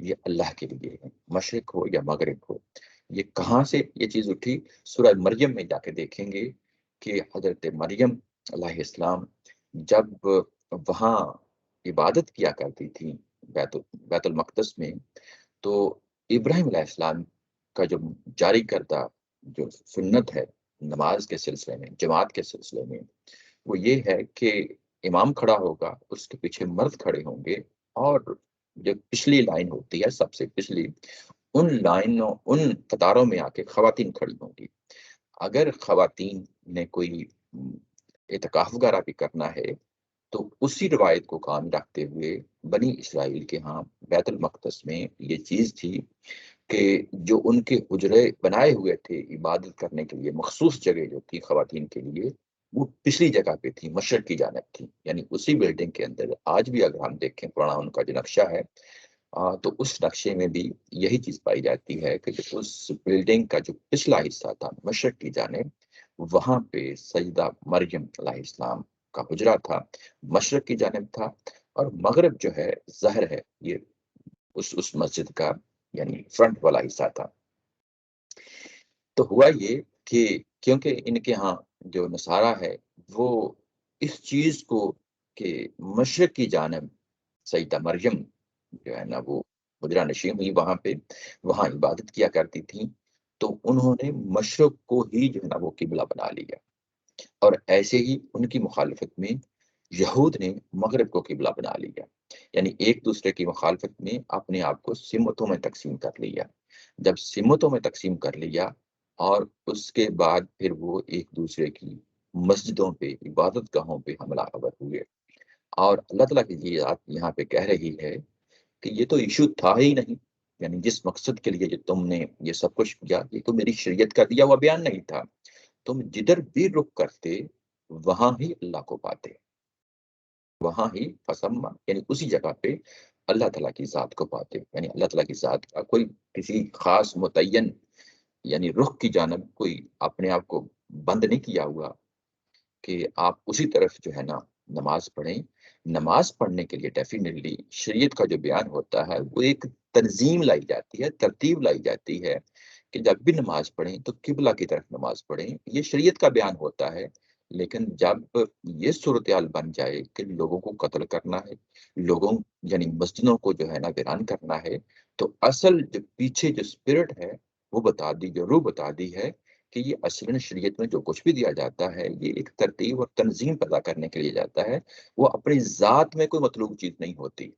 یہ اللہ کے لیے ہے، مشرق ہو یا مغرب ہو۔ یہ کہاں سے یہ چیز اٹھی؟ سورہ مریم میں جا کے دیکھیں گے کہ حضرت مریم علیہ السلام جب وہاں عبادت کیا کرتی تھی بیت المقدس میں، تو ابراہیم علیہ السلام کا جو جاری کردہ جو سنت ہے نماز کے سلسلے میں، جماعت کے سلسلے میں، وہ یہ ہے کہ امام کھڑا ہوگا، اس کے پیچھے مرد کھڑے ہوں گے، اور جو پچھلی لائن ہوتی ہے سب سے پچھلی، ان قطاروں میں آ کے خواتین کھڑی ہوں گی۔ اگر خواتین نے کوئی اعتکاف وغیرہ بھی کرنا ہے تو اسی روایت کو کام رکھتے ہوئے بنی اسرائیل کے ہاں بیت المقدس میں یہ چیز تھی کہ جو ان کے حجرے بنائے ہوئے تھے عبادت کرنے کے لیے، مخصوص جگہ جو تھی خواتین کے لیے، وہ پچھلی جگہ پہ تھی، مشرق کی جانب تھی۔ یعنی اسی بلڈنگ کے اندر آج بھی اگر ہم دیکھیں پرانا ان کا جو نقشہ ہے، تو اس نقشے میں بھی یہی چیز پائی جاتی ہے کہ جو اس بلڈنگ کا جو پچھلا حصہ تھا مشرق کی جانب، وہاں پہ سیدہ مریم علیہ السلام کا حجرہ تھا، مشرق کی جانب تھا، اور مغرب جو ہے ظہر ہے، یہ اس مسجد کا یعنی فرنٹ والا حصہ تھا۔ تو ہوا یہ کہ کیونکہ ان کے ہاں جو نصارہ ہے وہ اس چیز کو کہ مشرق کی جانب سیدہ مریم جو ہے نا وہ حجرہ نشین ہوئی وہاں پہ، وہاں عبادت کیا کرتی تھی، تو انہوں نے مشرق کو ہی جو ہے نا وہ قبلہ بنا لیا، اور ایسے ہی ان کی مخالفت میں یہود نے مغرب کو قبلہ بنا لیا، یعنی ایک دوسرے کی مخالفت میں اپنے آپ کو سمتوں میں تقسیم کر لیا۔ جب سمتوں میں تقسیم کر لیا اور اس کے بعد پھر وہ ایک دوسرے کی مسجدوں پہ، عبادت گاہوں پہ حملہ آور ہوئے، اور اللہ تعالیٰ کی یہ بات یہاں پہ کہہ رہی ہے کہ یہ تو ایشو تھا ہی نہیں، یعنی جس مقصد کے لیے جو تم نے یہ سب کچھ کیا، یہ تو میری شریعت کا دیا ہوا بیان نہیں تھا۔ تم جدھر بھی رخ کرتے وہاں ہی اللہ کو پاتے، وہاں ہی فسما، یعنی اسی جگہ پہ اللہ تعالیٰ کی ذات کو پاتے، یعنی اللہ تعالیٰ کی ذات کا کوئی کسی خاص متعین یعنی رخ کی جانب کوئی اپنے آپ کو بند نہیں کیا ہوا کہ آپ اسی طرف جو ہے نا نماز پڑھیں۔ نماز پڑھنے کے لیے ڈیفینیٹلی شریعت کا جو بیان ہوتا ہے وہ ایک تنظیم لائی جاتی ہے، ترتیب لائی جاتی ہے کہ جب بھی نماز پڑھیں تو قبلہ کی طرف نماز پڑھیں، یہ شریعت کا بیان ہوتا ہے۔ لیکن جب یہ صورتحال بن جائے کہ لوگوں کو قتل کرنا ہے، لوگوں یعنی مسجدوں کو جو ہے نا ویران کرنا ہے، تو اصل جو پیچھے جو اسپرٹ ہے وہ بتا دی، جو روح بتا دی ہے کہ یہ اصلاً شریعت میں جو کچھ بھی دیا جاتا ہے یہ ایک ترتیب اور تنظیم پیدا کرنے کے لیے جاتا ہے، وہ اپنی ذات میں کوئی مطلوب چیز نہیں ہوتی۔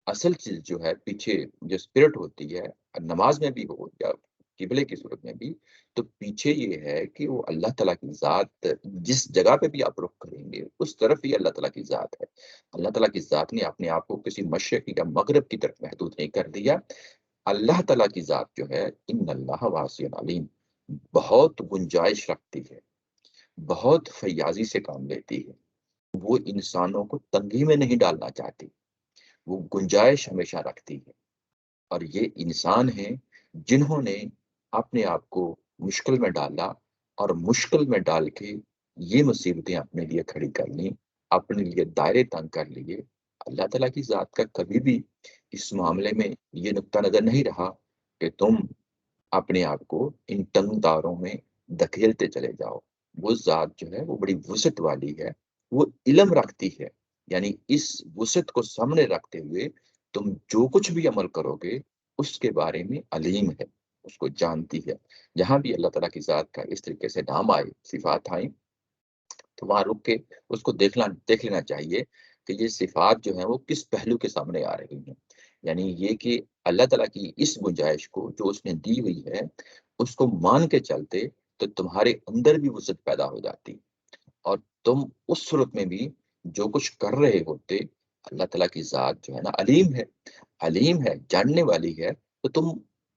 اصل چیز جو ہے پیچھے جو اسپرٹ ہوتی ہے، نماز میں بھی ہو یا قبلے کی صورت میں بھی، تو پیچھے یہ ہے کہ وہ اللہ تعالیٰ کی ذات جس جگہ پہ بھی آپ رخ کریں گے اس طرف ہی اللہ تعالیٰ کی ذات ہے۔ اللہ تعالیٰ کی ذات نے اپنے آپ کو کسی مشرق یا مغرب کی طرف محدود نہیں کر دیا۔ اللہ تعالیٰ کی ذات جو ہے ان اللہ واسع علیم، بہت گنجائش رکھتی ہے، بہت فیاضی سے کام لیتی ہے، وہ انسانوں کو تنگی میں نہیں ڈالنا چاہتی، وہ گنجائش ہمیشہ رکھتی ہے۔ اور یہ انسان ہیں جنہوں نے اپنے آپ کو مشکل میں ڈالا، اور مشکل میں ڈال کے یہ مصیبتیں اپنے لیے کھڑی کر لیں، اپنے لیے دائرے تنگ کر لیے۔ اللہ تعالیٰ کی ذات کا کبھی بھی اس معاملے میں یہ نقطہ نظر نہیں رہا کہ تم اپنے آپ کو ان تنگ داروں میں دھکیلتے چلے جاؤ۔ وہ ذات جو ہے وہ بڑی وسعت والی ہے، وہ علم رکھتی ہے، یعنی اس وسعت کو سامنے رکھتے ہوئے تم جو کچھ بھی عمل کرو گے اس کے بارے میں علیم ہے، اس کو جانتی ہے۔ جہاں بھی اللہ تعالیٰ کی ذات کا اس طریقے سے نام آئے، صفات آئیں، تو وہاں رک کے اس کو دیکھ لینا چاہیے کہ یہ صفات جو ہیں وہ کس پہلو کے سامنے آ رہی ہیں۔ یعنی یہ کہ اللہ تعالیٰ کی اس گنجائش کو جو اس نے دی ہوئی ہے اس کو مان کے چلتے تو تمہارے اندر بھی وسعت پیدا ہو جاتی، اور تم اس صورت میں بھی جو کچھ کر رہے ہوتے، اللہ تعالیٰ کی ذات جو ہے نا علیم ہے، علیم ہے، جاننے والی ہے، تو تم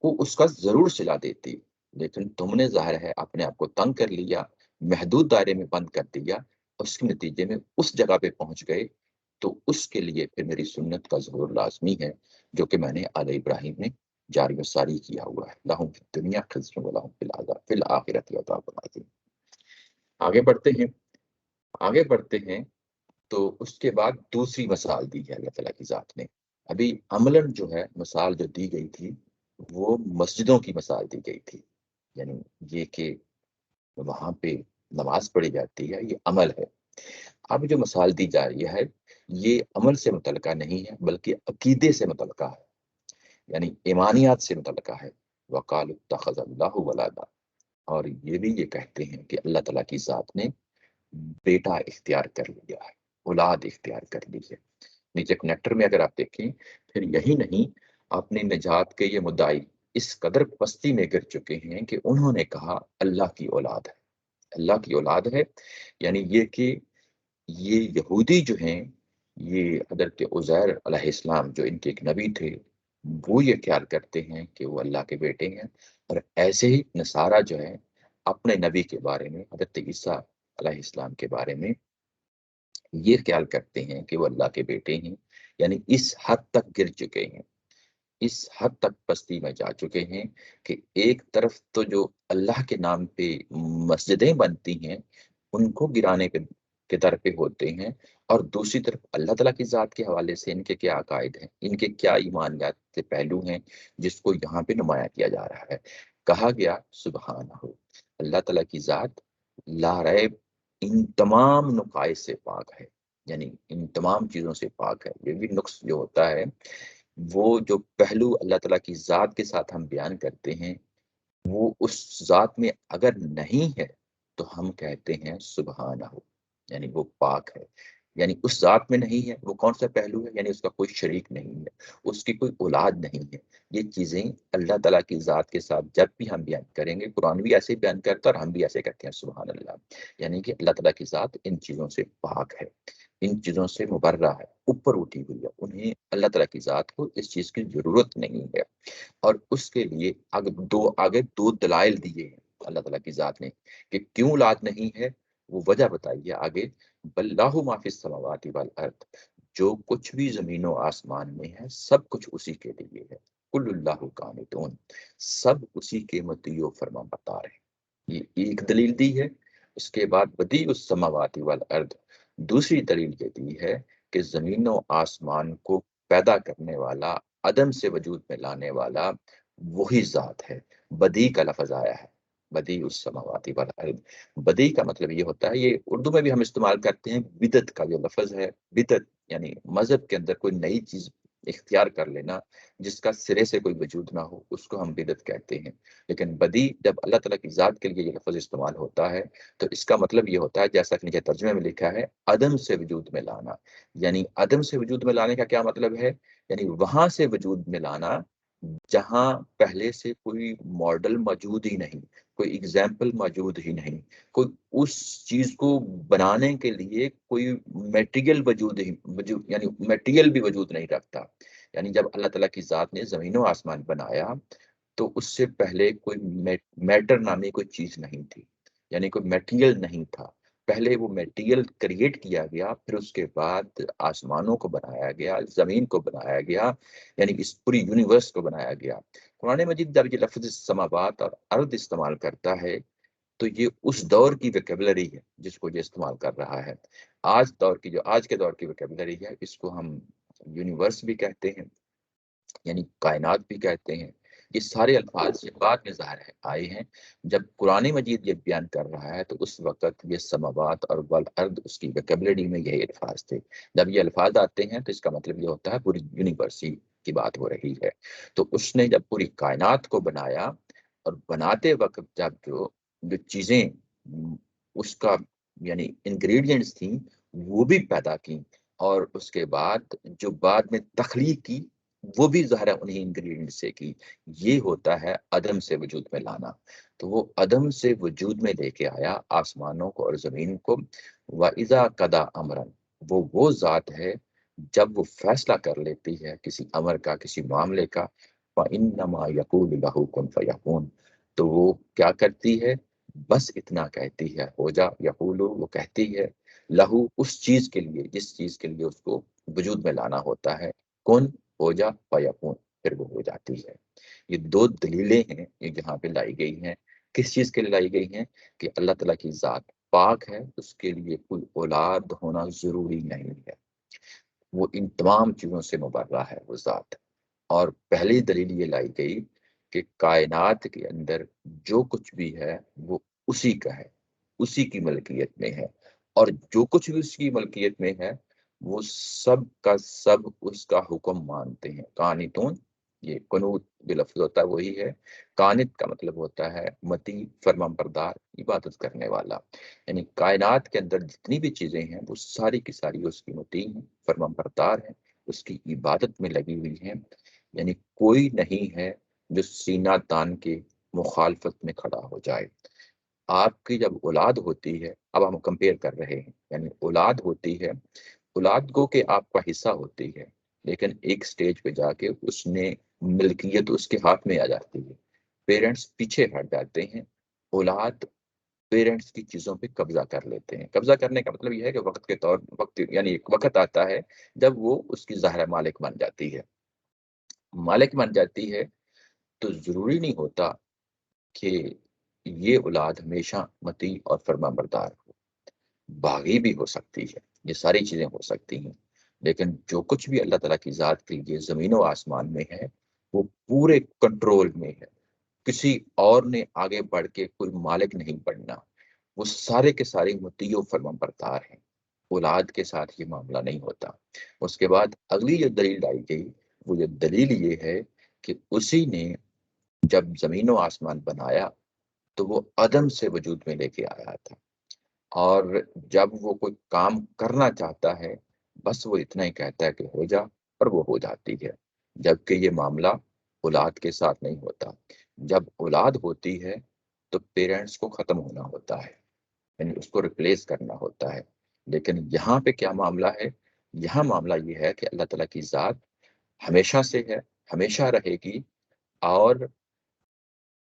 کو اس کا ضرور صلہ دیتی۔ لیکن تم نے ظاہر ہے اپنے آپ کو تنگ کر لیا، محدود دائرے میں بند کر دیا، اس کے نتیجے میں اس جگہ پہ پہنچ گئے، تو اس کے لیے پھر میری سنت کا ظہور لازمی ہے، جو کہ میں نے آل ابراہیم میں جاری و ساری کیا ہوا ہے۔ لہم فی الدنیا خزی ولہم فی الآخرۃ عذاب عظیم۔ آگے بڑھتے ہیں، آگے بڑھتے ہیں تو اس کے بعد دوسری مثال دی ہے اللہ تعالیٰ کی ذات نے۔ ابھی عملاً جو ہے مثال جو دی گئی تھی وہ مسجدوں کی مثال دی گئی تھی، یعنی یہ کہ وہاں پہ نماز پڑھی جاتی ہے، یہ عمل ہے۔ اب جو مثال دی جا رہی ہے یہ عمل سے متعلقہ نہیں ہے بلکہ عقیدے سے متعلقہ ہے، یعنی ایمانیات سے متعلقہ ہے۔ وقالوا اتخذ اللہ ولدا، اور یہ بھی یہ کہتے ہیں کہ اللہ تعالیٰ کی ذات نے بیٹا اختیار کر لیا ہے، اولاد اختیار کر لی ہے۔ نیچے کنیکٹر میں اگر آپ دیکھیں، پھر یہی نہیں، اپنی نجات کے یہ مدعی اس قدر پستی میں گر چکے ہیں کہ انہوں نے کہا اللہ کی اولاد ہے، اللہ کی اولاد ہے، یعنی یہ کہ یہ یہودی جو ہیں، یہ حضرت عزیر علیہ السلام جو ان کے ایک نبی تھے، وہ یہ خیال کرتے ہیں کہ وہ اللہ کے بیٹے ہیں، اور ایسے ہی نصارہ جو ہے اپنے نبی کے بارے میں، حضرت عیسیٰ علیہ السلام کے بارے میں یہ خیال کرتے ہیں کہ وہ اللہ کے بیٹے ہیں، یعنی اس حد تک گر چکے ہیں، اس حد تک پستی میں جا چکے ہیں کہ ایک طرف تو جو اللہ کے نام پہ مسجدیں بنتی ہیں ان کو گرانے کے در پہ ہوتے ہیں، اور دوسری طرف اللہ تعالیٰ کی ذات کے حوالے سے ان کے کیا عقائد ہیں، ان کے کیا ایمانیات کے پہلو ہیں جس کو یہاں پہ نمایاں کیا جا رہا ہے۔ کہا گیا سبحانہ، اللہ تعالیٰ کی ذات لا ریب ان تمام نقائص سے پاک ہے، یعنی ان تمام چیزوں سے پاک ہے۔ یہ بھی نقص جو ہوتا ہے، وہ جو پہلو اللہ تعالیٰ کی ذات کے ساتھ ہم بیان کرتے ہیں وہ اس ذات میں اگر نہیں ہے تو ہم کہتے ہیں سبحانہ، یعنی وہ پاک ہے، یعنی اس ذات میں نہیں ہے۔ وہ کون سا پہلو ہے؟ یعنی اس کا کوئی شریک نہیں ہے، اس کی کوئی اولاد نہیں ہے۔ یہ چیزیں اللہ تعالیٰ کی ذات کے ساتھ جب بھی ہم بیان کریں گے، قرآن بھی ایسے بیان کرتا ہے اور ہم بھی ایسے کہتے ہیں سبحان اللہ، یعنی کہ اللہ تعالیٰ کی ذات ان چیزوں سے پاک ہے، ان چیزوں سے مبرہ ہے، اوپر اٹھی ہوئی ہے، انہیں اللہ تعالیٰ کی ذات کو اس چیز کی ضرورت نہیں ہے۔ اور اس کے لیے آگے دو دلائل دیے ہیں اللہ تعالیٰ کی ذات نے کہ کیوں اولاد نہیں ہے، وہ وجہ بتائیے آگے۔ بلّہ ما فی السماوات والارض، جو کچھ بھی زمین و آسمان میں ہے سب کچھ اسی کے لیے ہے۔ کل اللہ قانتون، سب اسی کے مطیع و فرما بردار ہیں۔ یہ ایک دلیل دی ہے۔ اس کے بعد بدیع السماوات والارض، دوسری دلیل یہ دی ہے کہ زمین و آسمان کو پیدا کرنے والا، عدم سے وجود میں لانے والا وہی ذات ہے۔ بدیع کا لفظ آیا ہے، بدیع السماوات والارض۔ بدیع کا مطلب یہ ہوتا ہے، یہ اردو میں بھی ہم استعمال کرتے ہیں، بدعت کا جو لفظ ہے، بدعت یعنی مذہب کے اندر کوئی نئی چیز اختیار کر لینا جس کا سرے سے کوئی وجود نہ ہو، اس کو ہم بدعت کہتے ہیں۔ لیکن بدیع جب اللہ تعالیٰ کی ذات کے لیے یہ لفظ استعمال ہوتا ہے تو اس کا مطلب یہ ہوتا ہے، جیسا کہ نیچے ترجمے میں لکھا ہے، عدم سے وجود میں لانا۔ یعنی عدم سے وجود میں لانے کا کیا مطلب ہے؟ یعنی وہاں سے وجود میں لانا جہاں پہلے سے کوئی ماڈل موجود ہی نہیں، کوئی اگزامپل موجود ہی نہیں، کوئی اس چیز کو بنانے کے لیے کوئی میٹیریل یعنی میٹیریل بھی وجود نہیں رکھتا۔ یعنی جب اللہ تعالیٰ کی ذات نے زمین و آسمان بنایا تو اس سے پہلے کوئی میٹر نامی کوئی چیز نہیں تھی، یعنی کوئی میٹیریل نہیں تھا۔ پہلے وہ میٹیریل کریٹ کیا گیا، پھر اس کے بعد آسمانوں کو بنایا گیا، زمین کو بنایا گیا، یعنی اس پوری یونیورس کو بنایا گیا۔ قرآن مجید جب یہ لفظ سماوات اور ارض استعمال کرتا ہے تو یہ اس دور کی ویکیبلری ہے جس کو یہ استعمال کر رہا ہے۔ آج کے دور کی ویکیبلری ہے، اس کو ہم یونیورس بھی کہتے ہیں، یعنی کائنات بھی کہتے ہیں۔ یہ سارے الفاظ سے بعد میں ظاہر آئے ہیں۔ جب قرآن مجید یہ بیان کر رہا ہے تو اس وقت یہ سماوات اور والارض اس کی ویکیبلری میں یہی الفاظ تھے۔ جب یہ الفاظ آتے ہیں تو اس کا مطلب یہ ہوتا ہے پوری یونیورسی کی بات ہو رہی ہے۔ تو اس نے جب پوری کائنات کو بنایا، اور بناتے وقت جب جو چیزیں اس کا یعنی انگریڈینٹس تھیں وہ بھی پیدا کی، اور اس کے بعد جو بعد میں تخلیق کی وہ بھی ظاہر انہیں انگریڈینٹ سے کی۔ یہ ہوتا ہے عدم سے وجود میں لانا۔ تو وہ عدم سے وجود میں لے کے آیا آسمانوں کو اور زمین کو۔ وَإِذَا قَضَىٰ أَمْرًا، وہ ذات ہے جب وہ فیصلہ کر لیتی ہے کسی امر کا، کسی معاملے کا، فَإِنَّمَا يَقُولُ لَهُ كُن فَيَكُونُ، تو وہ کیا کرتی ہے؟ بس اتنا کہتی ہے، ہو جا، یقول وہ کہتی ہے، لہو اس چیز کے لیے جس چیز کے لیے اس کو وجود میں لانا ہوتا ہے، کن ہو جا فیکون، پھر وہ ہو جاتی ہے۔ یہ دو دلیلیں ہیں یہ جہاں پہ لائی گئی ہیں۔ کس چیز کے لیے لائی گئی ہیں؟ کہ اللہ تعالیٰ کی ذات پاک ہے، اس کے لیے کوئی اولاد ہونا ضروری نہیں ہے۔ وہ ان تمام چیزوں سے مبرہ ہے وہ ذات۔ اور پہلی دلیل یہ لائی گئی کہ کائنات کے اندر جو کچھ بھی ہے وہ اسی کا ہے، اسی کی ملکیت میں ہے، اور جو کچھ بھی اس کی ملکیت میں ہے وہ سب کا سب اس کا حکم مانتے ہیں۔ قانتون، یہ قنوت جو لفظ ہوتا ہے وہی ہے۔ قانت کا مطلب ہوتا ہے متی، فرمانبردار، عبادت کرنے والا۔ یعنی کائنات کے اندر جتنی بھی چیزیں ہیں وہ ساری کی ساری اس کی مطیع ہیں، فرمانبردار ہیں، اس کی عبادت میں لگی ہوئی ہیں۔ یعنی کوئی نہیں ہے جو سینہ تان کے مخالفت میں کھڑا ہو جائے۔ آپ کی جب اولاد ہوتی ہے، اب ہم کمپیئر کر رہے ہیں، یعنی اولاد ہوتی ہے، اولاد گو کہ آپ کا حصہ ہوتی ہے، لیکن ایک سٹیج پہ جا کے اس نے ملکیت اس کے ہاتھ میں آ جاتی ہے، پیرنٹس پیچھے ہٹ جاتے ہیں، اولاد پیرنٹس کی چیزوں پہ قبضہ کر لیتے ہیں۔ قبضہ کرنے کا مطلب یہ ہے کہ وقت یعنی ایک وقت آتا ہے جب وہ اس کی ظاہر مالک بن جاتی ہے۔ مالک بن جاتی ہے تو ضروری نہیں ہوتا کہ یہ اولاد ہمیشہ مطیع اور فرما بردار ہو، باغی بھی ہو سکتی ہے، یہ ساری چیزیں ہو سکتی ہیں، لیکن جو کچھ بھی اللہ تعالیٰ کی ذات کے لیے زمین و آسمان میں ہے وہ پورے کنٹرول میں ہے۔ کسی اور نے آگے بڑھ کے کوئی مالک نہیں بننا، وہ سارے کے سارے مطیع و فرما بردار ہیں۔ اولاد کے ساتھ یہ معاملہ نہیں ہوتا۔ اس کے بعد اگلی جو دلیل آئی گئی وہ یہ دلیل یہ ہے کہ اسی نے جب زمین و آسمان بنایا تو وہ عدم سے وجود میں لے کے آیا تھا، اور جب وہ کوئی کام کرنا چاہتا ہے بس وہ اتنا ہی کہتا ہے کہ ہو جا، اور وہ ہو جاتی ہے۔ جبکہ یہ معاملہ اولاد کے ساتھ نہیں ہوتا۔ جب اولاد ہوتی ہے تو پیرنٹس کو ختم ہونا ہوتا ہے، یعنی اس کو ریپلیس کرنا ہوتا ہے۔ لیکن یہاں پہ کیا معاملہ ہے؟ یہاں معاملہ یہ ہے کہ اللہ تعالیٰ کی ذات ہمیشہ سے ہے، ہمیشہ رہے گی، اور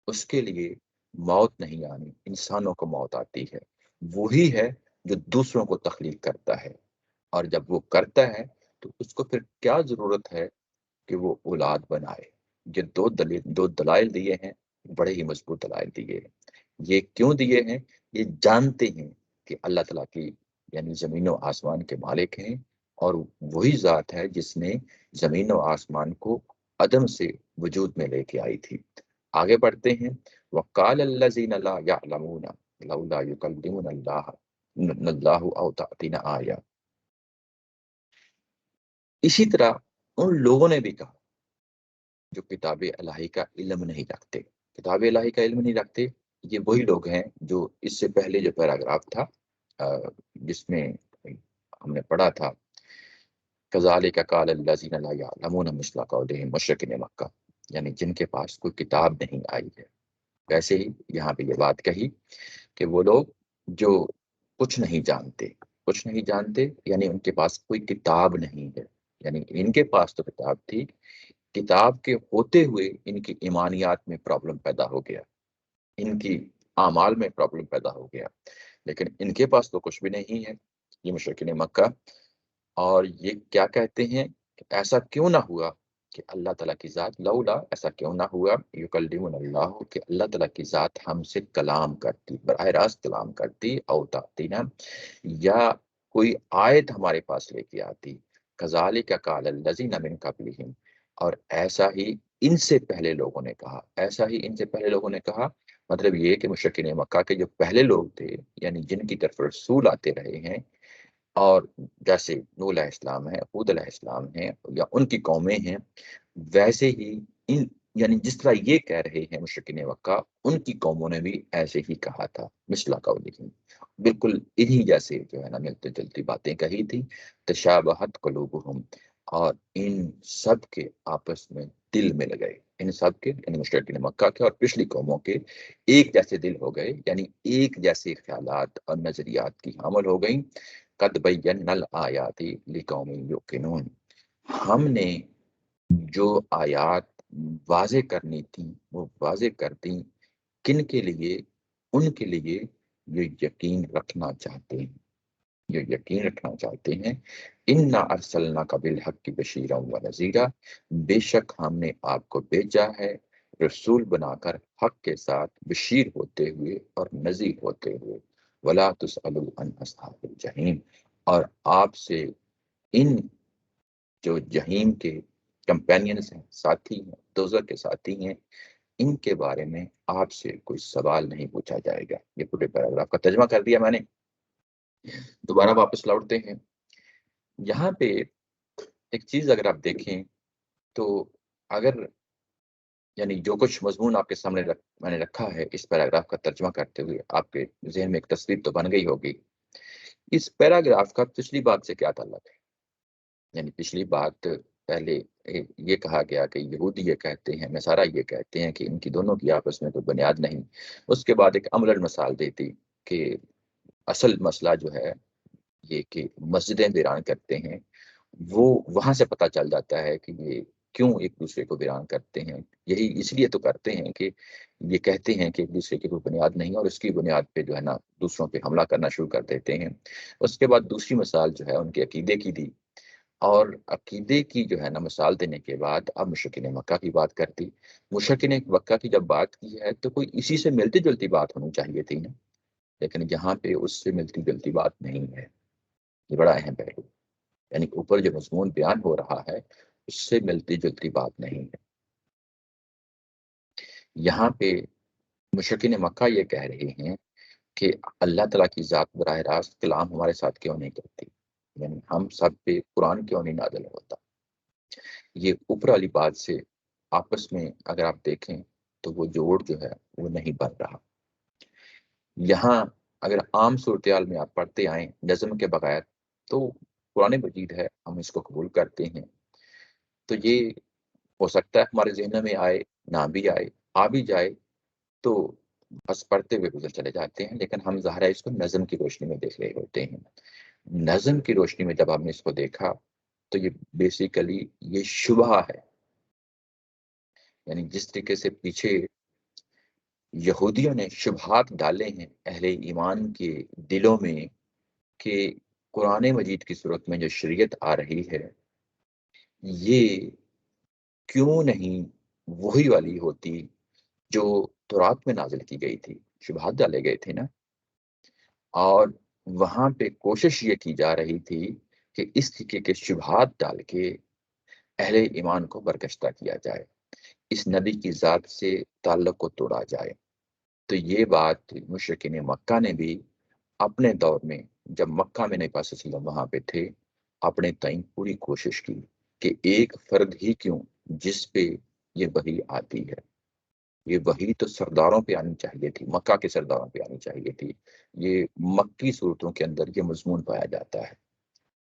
اس کے لیے موت نہیں آنی۔ انسانوں کو موت آتی ہے، وہی ہے جو دوسروں کو تخلیق کرتا ہے، اور جب وہ کرتا ہے تو اس کو پھر کیا ضرورت ہے کہ وہ اولاد بنائے؟ یہ دو دلائل دیے ہیں، بڑے ہی مضبوط دلائل دیے ہیں۔ یہ کیوں دیے ہیں؟ یہ جانتے ہیں کہ اللہ تعالیٰ کی یعنی زمین و آسمان کے مالک ہیں، اور وہی ذات ہے جس نے زمین و آسمان کو عدم سے وجود میں لے کے آئی تھی۔ آگے بڑھتے ہیں۔ وقال الذین لا یعلمون لولا یکلمنا اللہ او تأتینا آیہ۔ اسی طرح ان لوگوں نے بھی کہا جو کتاب الہی کا علم نہیں رکھتے۔ کتاب الہی کا علم نہیں رکھتے، یہ وہی لوگ ہیں جو اس سے پہلے جو پیراگراف تھا جس میں ہم نے پڑھا تھا کذالک قال الذین لا یعلمون مثل قولہم مشرکین مکہ، یعنی جن کے پاس کوئی کتاب نہیں آئی ہے۔ ویسے ہی یہاں پہ یہ بات کہی کہ وہ لوگ جو کچھ نہیں جانتے، کچھ نہیں جانتے یعنی ان کے پاس کوئی کتاب نہیں ہے۔ یعنی ان کے پاس تو کتاب تھی، کتاب کے ہوتے ہوئے ان کی ایمانیات میں پرابلم پیدا ہو گیا، ان کی اعمال میں پرابلم پیدا ہو گیا، لیکن ان کے پاس تو کچھ بھی نہیں ہے یہ مشرکین مکہ۔ اور یہ کیا کہتے ہیں کہ ایسا کیوں نہ ہوا کہ اللہ تعالیٰ کی ذات، لولا ایسا کیوں نہ ہوا یکلمنا اللہ کہ اللہ تعالیٰ کی ذات ہم سے کلام کرتی، براہ راست کلام کرتی، او تأتینا یا کوئی آیت ہمارے پاس لے کے آتی، کذالک قال الذین من قبلہم، اور ایسا ہی ان سے پہلے لوگوں نے کہا، ایسا ہی ان سے پہلے لوگوں نے کہا۔ مطلب یہ کہ مشرکین مکہ کے جو پہلے لوگ تھے، یعنی جن کی طرف رسول آتے رہے ہیں، اور جیسے نوح علیہ السلام ہے، ہود علیہ السلام ہیں، یا ان کی قومیں ہیں، ویسے ہی ان یعنی جس طرح یہ کہہ رہے ہیں مشرکین مکہ، ان کی قوموں نے بھی ایسے ہی کہا تھا، مثل قولہم، بالکل انہی جیسے جو ہے نا ملتی جلتی باتیں کہی تھی۔ تشابہت قلوبہم، اور ان سب کے آپس میں دل مل گئے، ان سب کے یعنی مشرکین مکہ کے اور پچھلی قوموں کے ایک جیسے دل ہو گئے، یعنی ایک جیسے خیالات اور نظریات کی حامل ہو گئیں۔ قد بینا الآیات لقوم یوقنون، ہم نے جو آیات واضح کرنی تھی وہ واضح کر دیں، کن کے لیے؟ ان کے لیے جو یقین رکھنا چاہتے ہیں، جو یقین رکھنا چاہتے ہیں۔ انا ارسلناک بالحق بشیرا ونذیرا، بے شک ہم نے آپ کو بھیجا ہے رسول بنا کر حق کے ساتھ، بشیر ہوتے ہوئے اور نذیر ہوتے ہوئے۔ ولا تسألوا عن اصحاب الجحیم، اور آپ سے ان جو جہیم کے کمپینینز ہیں، ساتھی ہیں، دوزخ کے ساتھی ہیں، ان کے بارے میں آپ سے کوئی سوال نہیں پوچھا جائے گا۔ یہ پورے پیراگراف کا ترجمہ کر دیا میں نے۔ دوبارہ واپس لوٹتے ہیں یہاں پہ۔ ایک چیز اگر آپ دیکھیں تو اگر یعنی جو کچھ مضمون آپ کے سامنے میں نے رکھا ہے اس پیراگراف کا ترجمہ کرتے ہوئے، آپ کے ذہن میں ایک تصویر تو بن گئی ہوگی۔ اس پیراگراف کا پچھلی بات سے کیا تعلق ہے؟ یعنی پچھلی بات پہلے یہ کہا گیا کہ یہودی یہ کہتے ہیں، نصارہ یہ کہتے ہیں کہ ان کی دونوں کی آپس میں کوئی بنیاد نہیں۔ اس کے بعد ایک عملاً مثال دیتی کہ اصل مسئلہ جو ہے یہ کہ مسجدیں ویران کرتے ہیں، وہ وہاں سے پتہ چل جاتا ہے کہ یہ کیوں ایک دوسرے کو ویران کرتے ہیں۔ یہی اس لیے تو کرتے ہیں کہ یہ کہتے ہیں کہ ایک دوسرے کی کوئی بنیاد نہیں، اور اس کی بنیاد پہ جو ہے نا دوسروں پہ حملہ کرنا شروع کر دیتے ہیں۔ اس کے بعد دوسری مثال جو ہے ان کے عقیدے کی دی، اور عقیدے کی جو ہے نا مثال دینے کے بعد اب مشرکین مکہ کی بات کرتی۔ مشرکین مکہ کی جب بات کی ہے تو کوئی اسی سے ملتی جلتی بات ہونی چاہیے تھی نا، لیکن یہاں پہ اس سے ملتی جلتی بات نہیں ہے۔ یہ بڑا اہم پہلو، یعنی اوپر جو مضمون بیان ہو رہا ہے اس سے ملتی جلتی بات نہیں ہے۔ یہاں پہ مشرکین مکہ یہ کہہ رہے ہیں کہ اللہ تعالیٰ کی ذات براہ راست کلام ہمارے ساتھ کیوں نہیں کرتی، یعنی ہم سب پہ قرآن کیوں نہیں نازل ہوتا۔ یہ اوپر والی بات سے آپس میں اگر آپ دیکھیں تو وہ جوڑ جو ہے وہ نہیں بن رہا۔ یہاں اگر عام صورتحال میں آپ پڑھتے آئیں نظم کے بغیر تو قرآن مجید ہے، ہم اس کو قبول کرتے ہیں، تو یہ ہو سکتا ہے ہمارے ذہن میں آئے، نہ بھی آئے، آ بھی جائے تو بس پڑھتے ہوئے گزر چلے جاتے ہیں، لیکن ہم ظاہر ہے اس کو نظم کی روشنی میں دیکھ رہے ہوتے ہیں۔ نظم کی روشنی میں جب ہم نے اس کو دیکھا تو یہ بیسیکلی یہ شبہ ہے، یعنی جس طریقے سے پیچھے یہودیوں نے شبہات ڈالے ہیں اہل ایمان کے دلوں میں کہ قرآن مجید کی صورت میں جو شریعت آ رہی ہے یہ کیوں نہیں وہی والی ہوتی جو تورات میں نازل کی گئی تھی۔ شبہات ڈالے گئے تھے نا، اور وہاں پہ کوشش یہ کی جا رہی تھی کہ اس طریقے کے شبہات ڈال کے اہل ایمان کو برگشتہ کیا جائے، اس نبی کی ذات سے تعلق کو توڑا جائے۔ تو یہ بات مشرکین مکہ نے بھی اپنے دور میں جب مکہ میں نبی پاک صلی اللہ علیہ وسلم وہاں پہ تھے اپنے تئیں پوری کوشش کی کہ ایک فرد ہی کیوں جس پہ یہ وحی آتی ہے، یہ وحی تو سرداروں پہ آنی چاہیے تھی، مکہ کے سرداروں پہ آنی چاہیے تھی۔ یہ مکی صورتوں کے اندر یہ مضمون پایا جاتا ہے،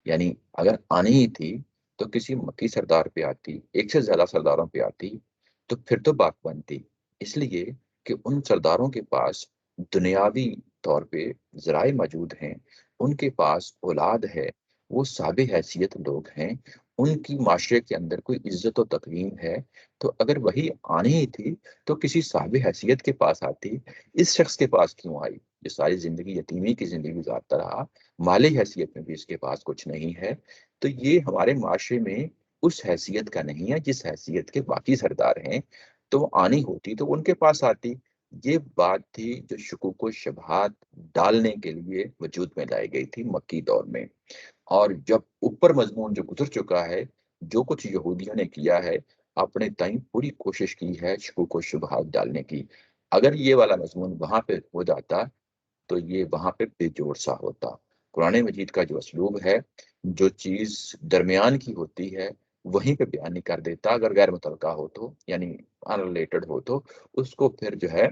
یعنی اگر آنی ہی تھی تو کسی مکی سردار پہ آتی، ایک سے زیادہ سرداروں پہ آتی تو پھر تو بات بنتی۔ اس لیے کہ ان سرداروں کے پاس دنیاوی طور پہ ذرائع موجود ہیں، ان کے پاس اولاد ہے، وہ صاحب حیثیت لوگ ہیں، ان کی معاشرے کے اندر کوئی عزت و تکریم ہے، تو اگر وہی آنی ہی تھی تو کسی صاحب حیثیت کے پاس آتی۔ اس شخص کے پاس کیوں آئی جو ساری زندگی یتیمی کی زندگی گزارتا رہا، مالی حیثیت میں بھی اس کے پاس کچھ نہیں ہے، تو یہ ہمارے معاشرے میں اس حیثیت کا نہیں ہے جس حیثیت کے باقی سردار ہیں، تو وہ آنی ہوتی تو ان کے پاس آتی۔ یہ بات تھی جو شکوک و شبہات ڈالنے کے لیے وجود میں لائی گئی تھی مکی دور میں۔ اور جب اوپر مضمون جو گزر چکا ہے، جو کچھ یہودیوں نے کیا ہے اپنے تئیں پوری کوشش کی ہے شکوک و شبہات ڈالنے کی، اگر یہ والا مضمون وہاں پہ ہو جاتا تو یہ وہاں پہ بے جوڑ سا ہوتا۔ قرآن مجید کا جو اسلوب ہے، جو چیز درمیان کی ہوتی ہے وہیں پہ بیان نہیں کر دیتا، اگر غیر متعلقہ ہو تو یعنی ان ریلیٹڈ ہو تو اس کو پھر جو ہے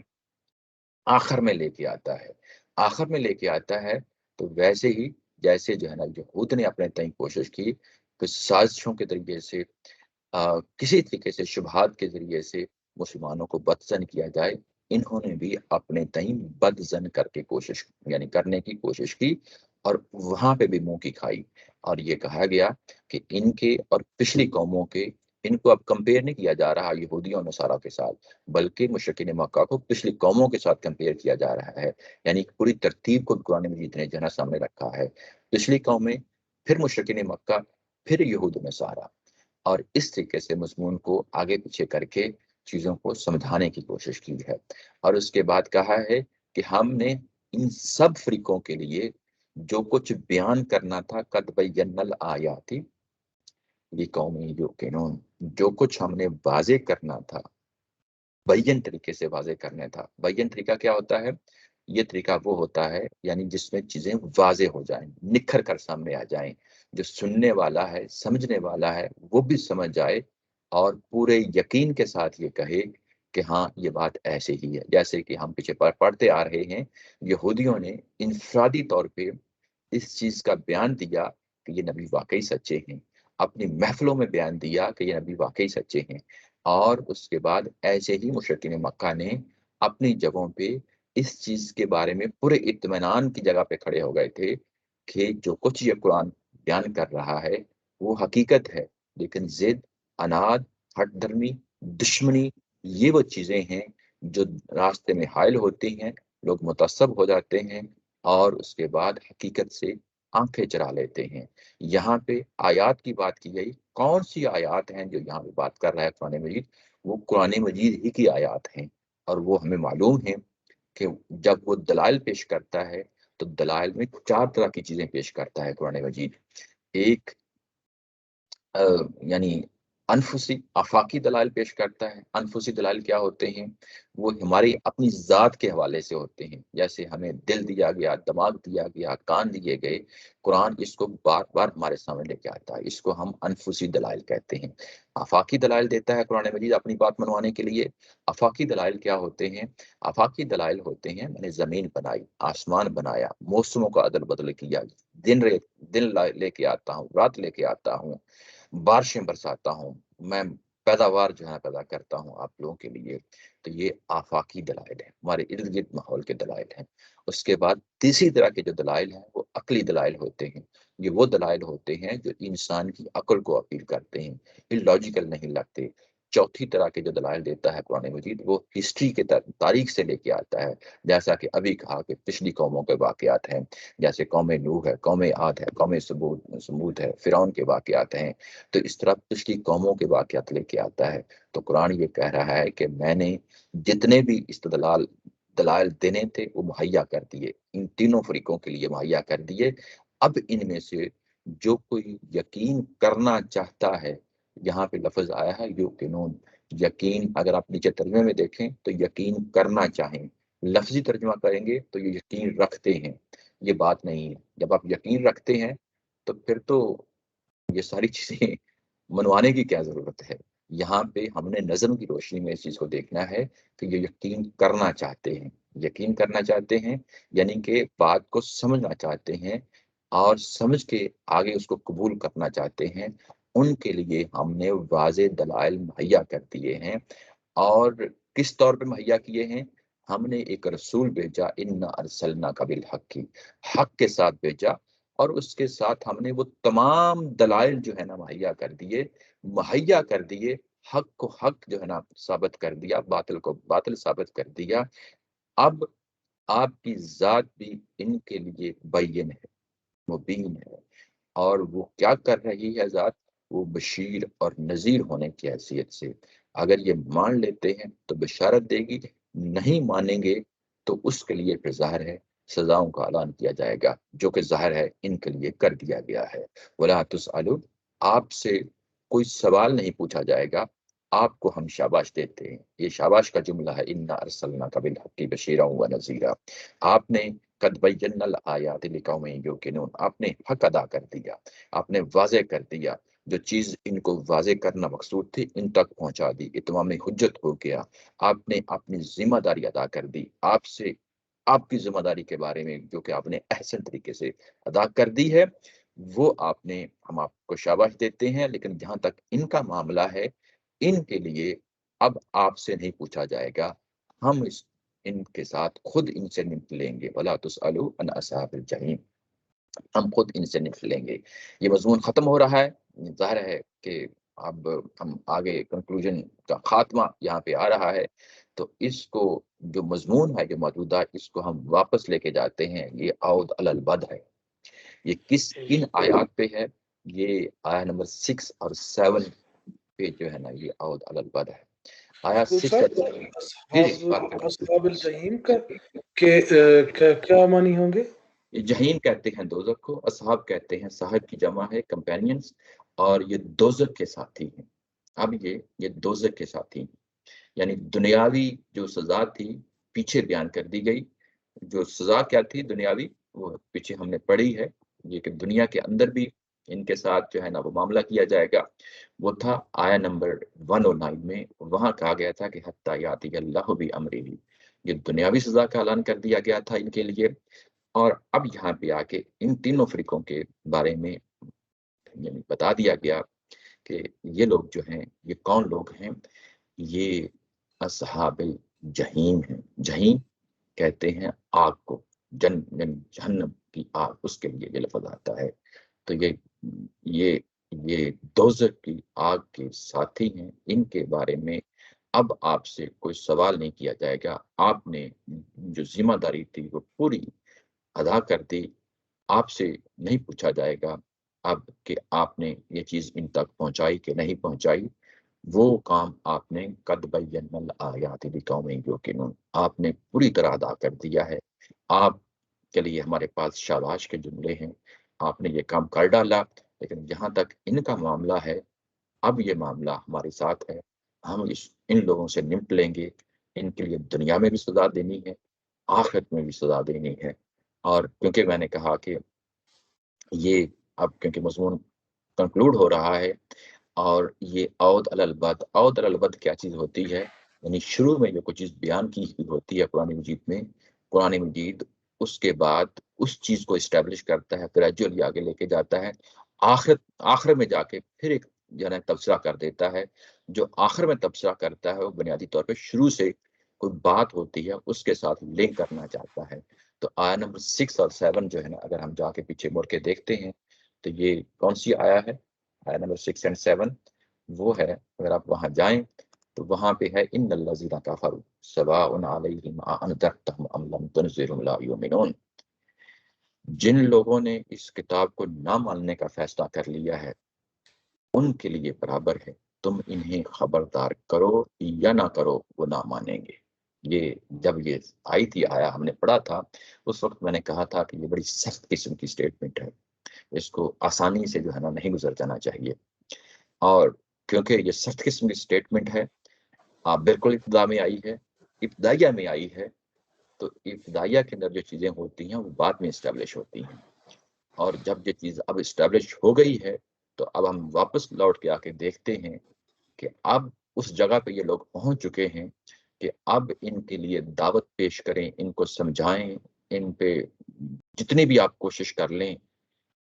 آخر میں لے کے آتا ہے۔ آخر میں لے کے آتا ہے تو ویسے ہی جیسے جو ہے نا یہود نے اپنے تئیں کوشش کی کہ سازشوں کے طریقے سے کسی طریقے سے شبہات کے ذریعے سے مسلمانوں کو بدزن کیا جائے، انہوں نے بھی اپنے تئیں بدزن کر کے کوشش یعنی کرنے کی کوشش کی، اور وہاں پہ بھی منہ کی کھائی۔ اور یہ کہا گیا کہ ان کے اور پچھلی قوموں کے، ان کو اب کمپیئر نہیں کیا جا رہا یہودیوں اور نصارہ کے ساتھ، بلکہ مشرکین مکہ کو پچھلی قوموں کے ساتھ کمپیئر کیا جا رہا ہے، یعنی پوری ترتیب کو قرآن مجید نے جنا سامنے رکھا ہے، پچھلی قومیں، پھر مشرکین مکہ، پھر یہود و نصارہ، اور اس طریقے سے مضمون کو آگے پیچھے کر کے چیزوں کو سمجھانے کی کوشش کی ہے۔ اور اس کے بعد کہا ہے کہ ہم نے ان سب فریقوں کے لیے جو کچھ بیان کرنا تھا قد بینا الآیات، لقوم یوقنون، جو کچھ ہم نے واضح کرنا تھا، بین طریقے سے واضح کرنا تھا. بین طریقہ کیا ہوتا ہے؟ یہ طریقہ وہ ہوتا ہے یعنی جس میں چیزیں واضح ہو جائیں، نکھر کر سامنے آ جائیں، جو سننے والا ہے، سمجھنے والا ہے، وہ بھی سمجھ جائے اور پورے یقین کے ساتھ یہ کہے کہ ہاں یہ بات ایسے ہی ہے. جیسے کہ ہم پیچھے پڑھتے آ رہے ہیں، یہودیوں نے انفرادی طور پہ اس چیز کا بیان دیا کہ یہ نبی واقعی سچے ہیں، اپنی محفلوں میں بیان دیا کہ یہ نبی واقعی سچے ہیں، اور اس کے بعد ایسے ہی مشرکین مکہ نے اپنی جگہوں پہ اس چیز کے بارے میں پورے اطمینان کی جگہ پہ کھڑے ہو گئے تھے کہ جو کچھ یہ قرآن بیان کر رہا ہے وہ حقیقت ہے، لیکن ضد، اناد، ہٹ دھرمی، دشمنی، یہ وہ چیزیں ہیں جو راستے میں حائل ہوتی ہیں، لوگ متعصب ہو جاتے ہیں اور اس کے بعد حقیقت سے آنکھیں چرا لیتے ہیں. یہاں پہ آیات کی بات کی گئی. کون سی آیات ہیں جو یہاں پہ بات کر رہا ہے قرآن مجید؟ وہ قرآن مجید ہی کی آیات ہیں، اور وہ ہمیں معلوم ہے کہ جب وہ دلائل پیش کرتا ہے تو دلائل میں 4 طرح کی چیزیں پیش کرتا ہے قرآن مجید. ایک یعنی انفسی آفاقی دلائل پیش کرتا ہے. انفسی دلائل کیا ہوتے ہیں؟ وہ ہماری اپنی ذات کے حوالے سے ہوتے ہیں، جیسے ہمیں دل دیا گیا، دماغ دیا گیا، کان دیے گئے. قرآن اس کو بار بار ہمارے سامنے لے کے آتا ہے، اس کو ہم انفسی دلائل کہتے ہیں. آفاقی دلائل دیتا ہے قرآن مجید اپنی بات منوانے کے لیے. آفاقی دلائل کیا ہوتے ہیں؟ آفاقی دلائل ہوتے ہیں میں نے زمین بنائی، آسمان بنایا، موسموں کا عدل بدل کیا، دن لے کے آتا ہوں، رات لے کے آتا ہوں، بارشیں برساتا ہوں، میں پیداوار جو ہے پیدا کرتا ہوں آپ لوگوں کے لیے. تو یہ آفاقی دلائل ہیں، ہمارے ارد گرد ماحول کے دلائل ہیں. اس کے بعد تیسری طرح کے جو دلائل ہیں وہ عقلی دلائل ہوتے ہیں. یہ وہ دلائل ہوتے ہیں جو انسان کی عقل کو اپیل کرتے ہیں، یہ لاجیکل نہیں لگتے. چوتھی طرح کے جو دلائل دیتا ہے قرآن مجید وہ ہسٹری کے تاریخ سے لے کے آتا ہے، جیسا کہ ابھی کہا کہ پچھلی قوموں کے واقعات ہیں، جیسے قوم نوح ہے، قوم عاد ہے، قوم سمود ہے، فرعون کے واقعات ہیں. تو اس طرح پچھلی قوموں کے واقعات لے کے آتا ہے. تو قرآن یہ کہہ رہا ہے کہ میں نے جتنے بھی استدلال دلائل دینے تھے وہ مہیا کر دیے، ان تینوں فریقوں کے لیے مہیا کر دیے. اب ان میں سے جو کوئی یقین کرنا چاہتا ہے، یہاں پہ لفظ آیا ہے یوقنون، یقین. اگر آپ نیچے ترجمے میں دیکھیں تو یقین کرنا چاہیں، لفظی ترجمہ کریں گے تو یہ یقین رکھتے ہیں. یہ بات نہیں ہے. جب آپ یقین رکھتے ہیں تو پھر تو یہ ساری چیزیں منوانے کی کیا ضرورت ہے. یہاں پہ ہم نے نظم کی روشنی میں اس چیز کو دیکھنا ہے کہ یہ یقین کرنا چاہتے ہیں. یقین کرنا چاہتے ہیں یعنی کہ بات کو سمجھنا چاہتے ہیں اور سمجھ کے آگے اس کو قبول کرنا چاہتے ہیں. ان کے لیے ہم نے واضح دلائل مہیا کر دیے ہیں. اور کس طور پہ مہیا کیے ہیں؟ ہم نے ایک رسول بھیجا، انا ارسلناک بالحق، حق کے ساتھ بھیجا، اور اس کے ساتھ ہم نے وہ تمام دلائل جو ہے نا مہیا کر دیے. حق کو حق جو ہے نا ثابت کر دیا، باطل کو باطل ثابت کر دیا. اب آپ کی ذات بھی ان کے لیے بین ہے، مبین ہے. اور وہ کیا کر رہی ہے ذات؟ وہ بشیر اور نذیر ہونے کی حیثیت سے. اگر یہ مان لیتے ہیں تو بشارت دے گی، نہیں مانیں گے تو اس کے لیے پھر ظاہر ہے سزاؤں کا اعلان کیا جائے گا، جو کہ ظاہر ہے ان کے لیے کر دیا گیا ہے. وَلَا تُسْأَلُ، آپ سے کوئی سوال نہیں پوچھا جائے گا، آپ کو ہم شاباش دیتے ہیں. یہ شاباش کا جملہ ہے، اِنَّا أَرْسَلْنَاكَ بِالْحَقِّ بَشِيرًا وَنَذِيرًا. آپ نے قَدْ بَيَّنَّا الْآيَاتِ لِقَوْمٍ يُوقِنُونَ، آپ نے حق ادا کر دیا، آپ نے واضح کر دیا. جو چیز ان کو واضح کرنا مقصود تھی ان تک پہنچا دی، اتمام حجت ہو گیا. آپ نے اپنی ذمہ داری ادا کر دی. آپ سے آپ کی ذمہ داری کے بارے میں جو کہ آپ نے احسن طریقے سے ادا کر دی ہے، وہ آپ نے، ہم آپ کو شاباش دیتے ہیں. لیکن جہاں تک ان کا معاملہ ہے، ان کے لیے اب آپ سے نہیں پوچھا جائے گا، ہم ان کے ساتھ خود ان سے نکلیں گے. وَلَا تُسْأَلُوا عَنْ أَصْحَابِ الْجَحِيمِ، ہم خود ان سے نکلیں گے. یہ مضمون ختم ہو رہا ہے. ظاہر ہے کہ اب ہم آگے کنکلوژن کا خاتمہ یہاں پہ آ رہا ہے. تو اس کو جو مضمون ہے جو موجودہ، اس کو ہم واپس لے کے جاتے ہیں. یہ عود علی البد ہے. یہ کن آیات پہ ہے؟ یہ آیا نمبر 6 اور 7 پہ جو ہے نا یہ عود علی البد ہے. آیا 6 صاحب جی جی بات کریں. اصحاب الجحیم کا کیا معنی ہوں گے؟ جہین کہتے ہیں دوزخ کو، اصحاب کہتے ہیں صاحب کی جمع ہے، کمپینینز. اور یہ دوزخ کے ساتھی ہیں. اب یہ دوزخ کے ساتھی ہیں، یعنی دنیاوی جو سزا تھی پیچھے بیان کر دی گئی. جو سزا کیا تھی دنیاوی وہ پیچھے ہم نے پڑھی ہے، یہ کہ دنیا کے اندر بھی ان کے ساتھ جو ہے نا وہ معاملہ کیا جائے گا. وہ تھا آیا نمبر 109 میں، وہاں کہا گیا تھا کہ حتی یاتی اللہ بھی امری، یہ دنیاوی سزا کا اعلان کر دیا گیا تھا ان کے لیے. اور اب یہاں پہ آ کے ان تینوں فرقوں کے بارے میں یعنی بتا دیا گیا کہ یہ لوگ جو ہیں یہ کون لوگ ہیں. یہ اصحاب الجحیم ہیں. جہیم کہتے ہیں آگ کو، جہنم کی آگ، اس کے لیے یہ لفظ آتا ہے. تو یہ دوزخ کی آگ کے ساتھی ہیں. ان کے بارے میں اب آپ سے کوئی سوال نہیں کیا جائے گا. آپ نے جو ذمہ داری تھی وہ پوری ادا کر دی. آپ سے نہیں پوچھا جائے گا اب کہ آپ نے یہ چیز ان تک پہنچائی کہ نہیں پہنچائی. وہ کام آپ نے قد بینا الآیات لقوم یوقنون، آپ نے پوری طرح ادا کر دیا ہے. آپ کے لیے ہمارے پاس شاباش کے جملے ہیں، آپ نے یہ کام کر ڈالا. لیکن جہاں تک ان کا معاملہ ہے، اب یہ معاملہ ہمارے ساتھ ہے. ہم ان لوگوں سے نمٹ لیں گے. ان کے لیے دنیا میں بھی سزا دینی ہے، آخرت میں بھی سزا دینی ہے. اور کیونکہ میں نے کہا کہ یہ اب کیونکہ مضمون کنکلوڈ ہو رہا ہے، اور یہ عود البد، عود البد کیا چیز ہوتی ہے؟ یعنی شروع میں جو کوئی چیز بیان کی ہوتی ہے قرآن مجید میں، قرآن مجید اس کے بعد اس چیز کو اسٹیبلش کرتا ہے، گریجولی آگے لے کے جاتا ہے. آخر میں جا کے پھر ایک جو ہے تبصرہ کر دیتا ہے. جو آخر میں تبصرہ کرتا ہے وہ بنیادی طور پہ شروع سے کوئی بات ہوتی ہے اس کے ساتھ لنک کرنا چاہتا ہے. تو آیا نمبر 6 اور 7 جو ہے نا، اگر ہم جا کے پیچھے مڑ کے دیکھتے ہیں تو یہ کون سی آیا ہے؟ آیا نمبر 6 اور 7 وہ ہے، اگر آپ وہاں جائیں تو وہاں پہ ہے ان الذین کفروا سواء علیہم انذرتہم ام لم تنذرہم لا یؤمنون. جن لوگوں نے اس کتاب کو نہ ماننے کا فیصلہ کر لیا ہے ان کے لیے برابر ہے، تم انہیں خبردار کرو یا نہ کرو وہ نہ مانیں گے. یہ جب یہ آئی تھی آیا ہم نے پڑھا تھا، اس وقت میں نے کہا تھا کہ یہ بڑی سخت قسم کی سٹیٹمنٹ ہے، اس کو آسانی سے جو ہے نا نہیں گزر جانا چاہیے. اور کیونکہ یہ سخت قسم کی سٹیٹمنٹ ہے، آپ بالکل ابتدا میں آئی ہے، ابتدائیہ میں آئی ہے، تو ابتدائیہ کے اندر جو چیزیں ہوتی ہیں وہ بعد میں اسٹیبلش ہوتی ہیں. اور جب یہ چیز اب اسٹیبلش ہو گئی ہے تو اب ہم واپس لوٹ کے آ کے دیکھتے ہیں کہ اب اس جگہ پہ یہ لوگ پہنچ چکے ہیں کہ اب ان کے لیے دعوت پیش کریں، ان کو سمجھائیں. ان پہ جتنی بھی آپ کوشش کر لیں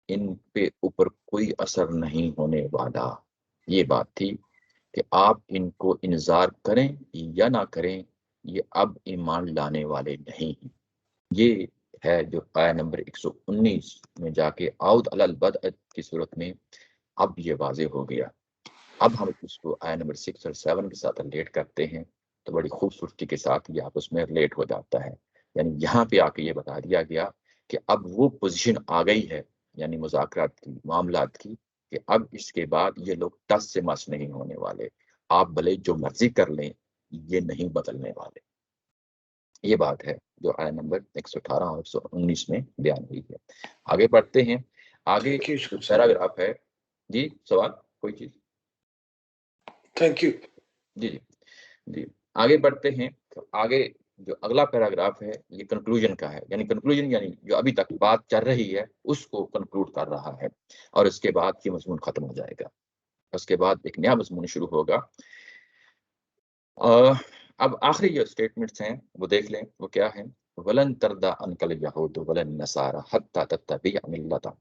ان پہ اوپر کوئی اثر نہیں ہونے والا. یہ بات تھی کہ آپ ان کو انذار کریں یا نہ کریں، یہ اب ایمان لانے والے نہیں ہیں. یہ ہے جو آیا نمبر 119 میں جا کے عود علی البدء کی صورت میں اب یہ واضح ہو گیا. اب ہم اس کو آیا نمبر 6 اور 7 کے ساتھ ریلیٹ کرتے ہیں تو بڑی خوبصورتی کے ساتھ یہ آپس میں ریلیٹ ہو جاتا ہے. یعنی یہاں پہ آ کے یہ بتا دیا گیا کہ اب وہ پوزیشن آ گئی ہے، یعنی مذاکرات کی، معاملات کی، کہ اب اس کے بعد یہ لوگ ٹس سے مس نہیں ہونے والے. آپ بھلے جو مرضی کر لیں یہ نہیں بدلنے والے. یہ بات ہے جو آیا نمبر 118 اور 119 میں بیان ہوئی ہے. آگے بڑھتے ہیں. آگے تھینک یو پیراگراف ہے. جی سوال کوئی چیز؟ Thank you. جی جی جی آگے بڑھتے ہیں. آگے جو اگلا پیراگراف ہے یہ کنکلوژن کا ہے، یعنی کنکلوژن یعنی جو ابھی تک بات چل رہی ہے اس کو کنکلوڈ کر رہا ہے، اور اس کے بعد یہ مضمون ختم ہو جائے گا. اس کے بعد ایک نیا مضمون شروع ہوگا. اب آخری جو اسٹیٹمنٹس ہیں وہ دیکھ لیں وہ کیا ہیں. ولن تردا انکل یہود ولن نصارى حتى تتبع ملتهم.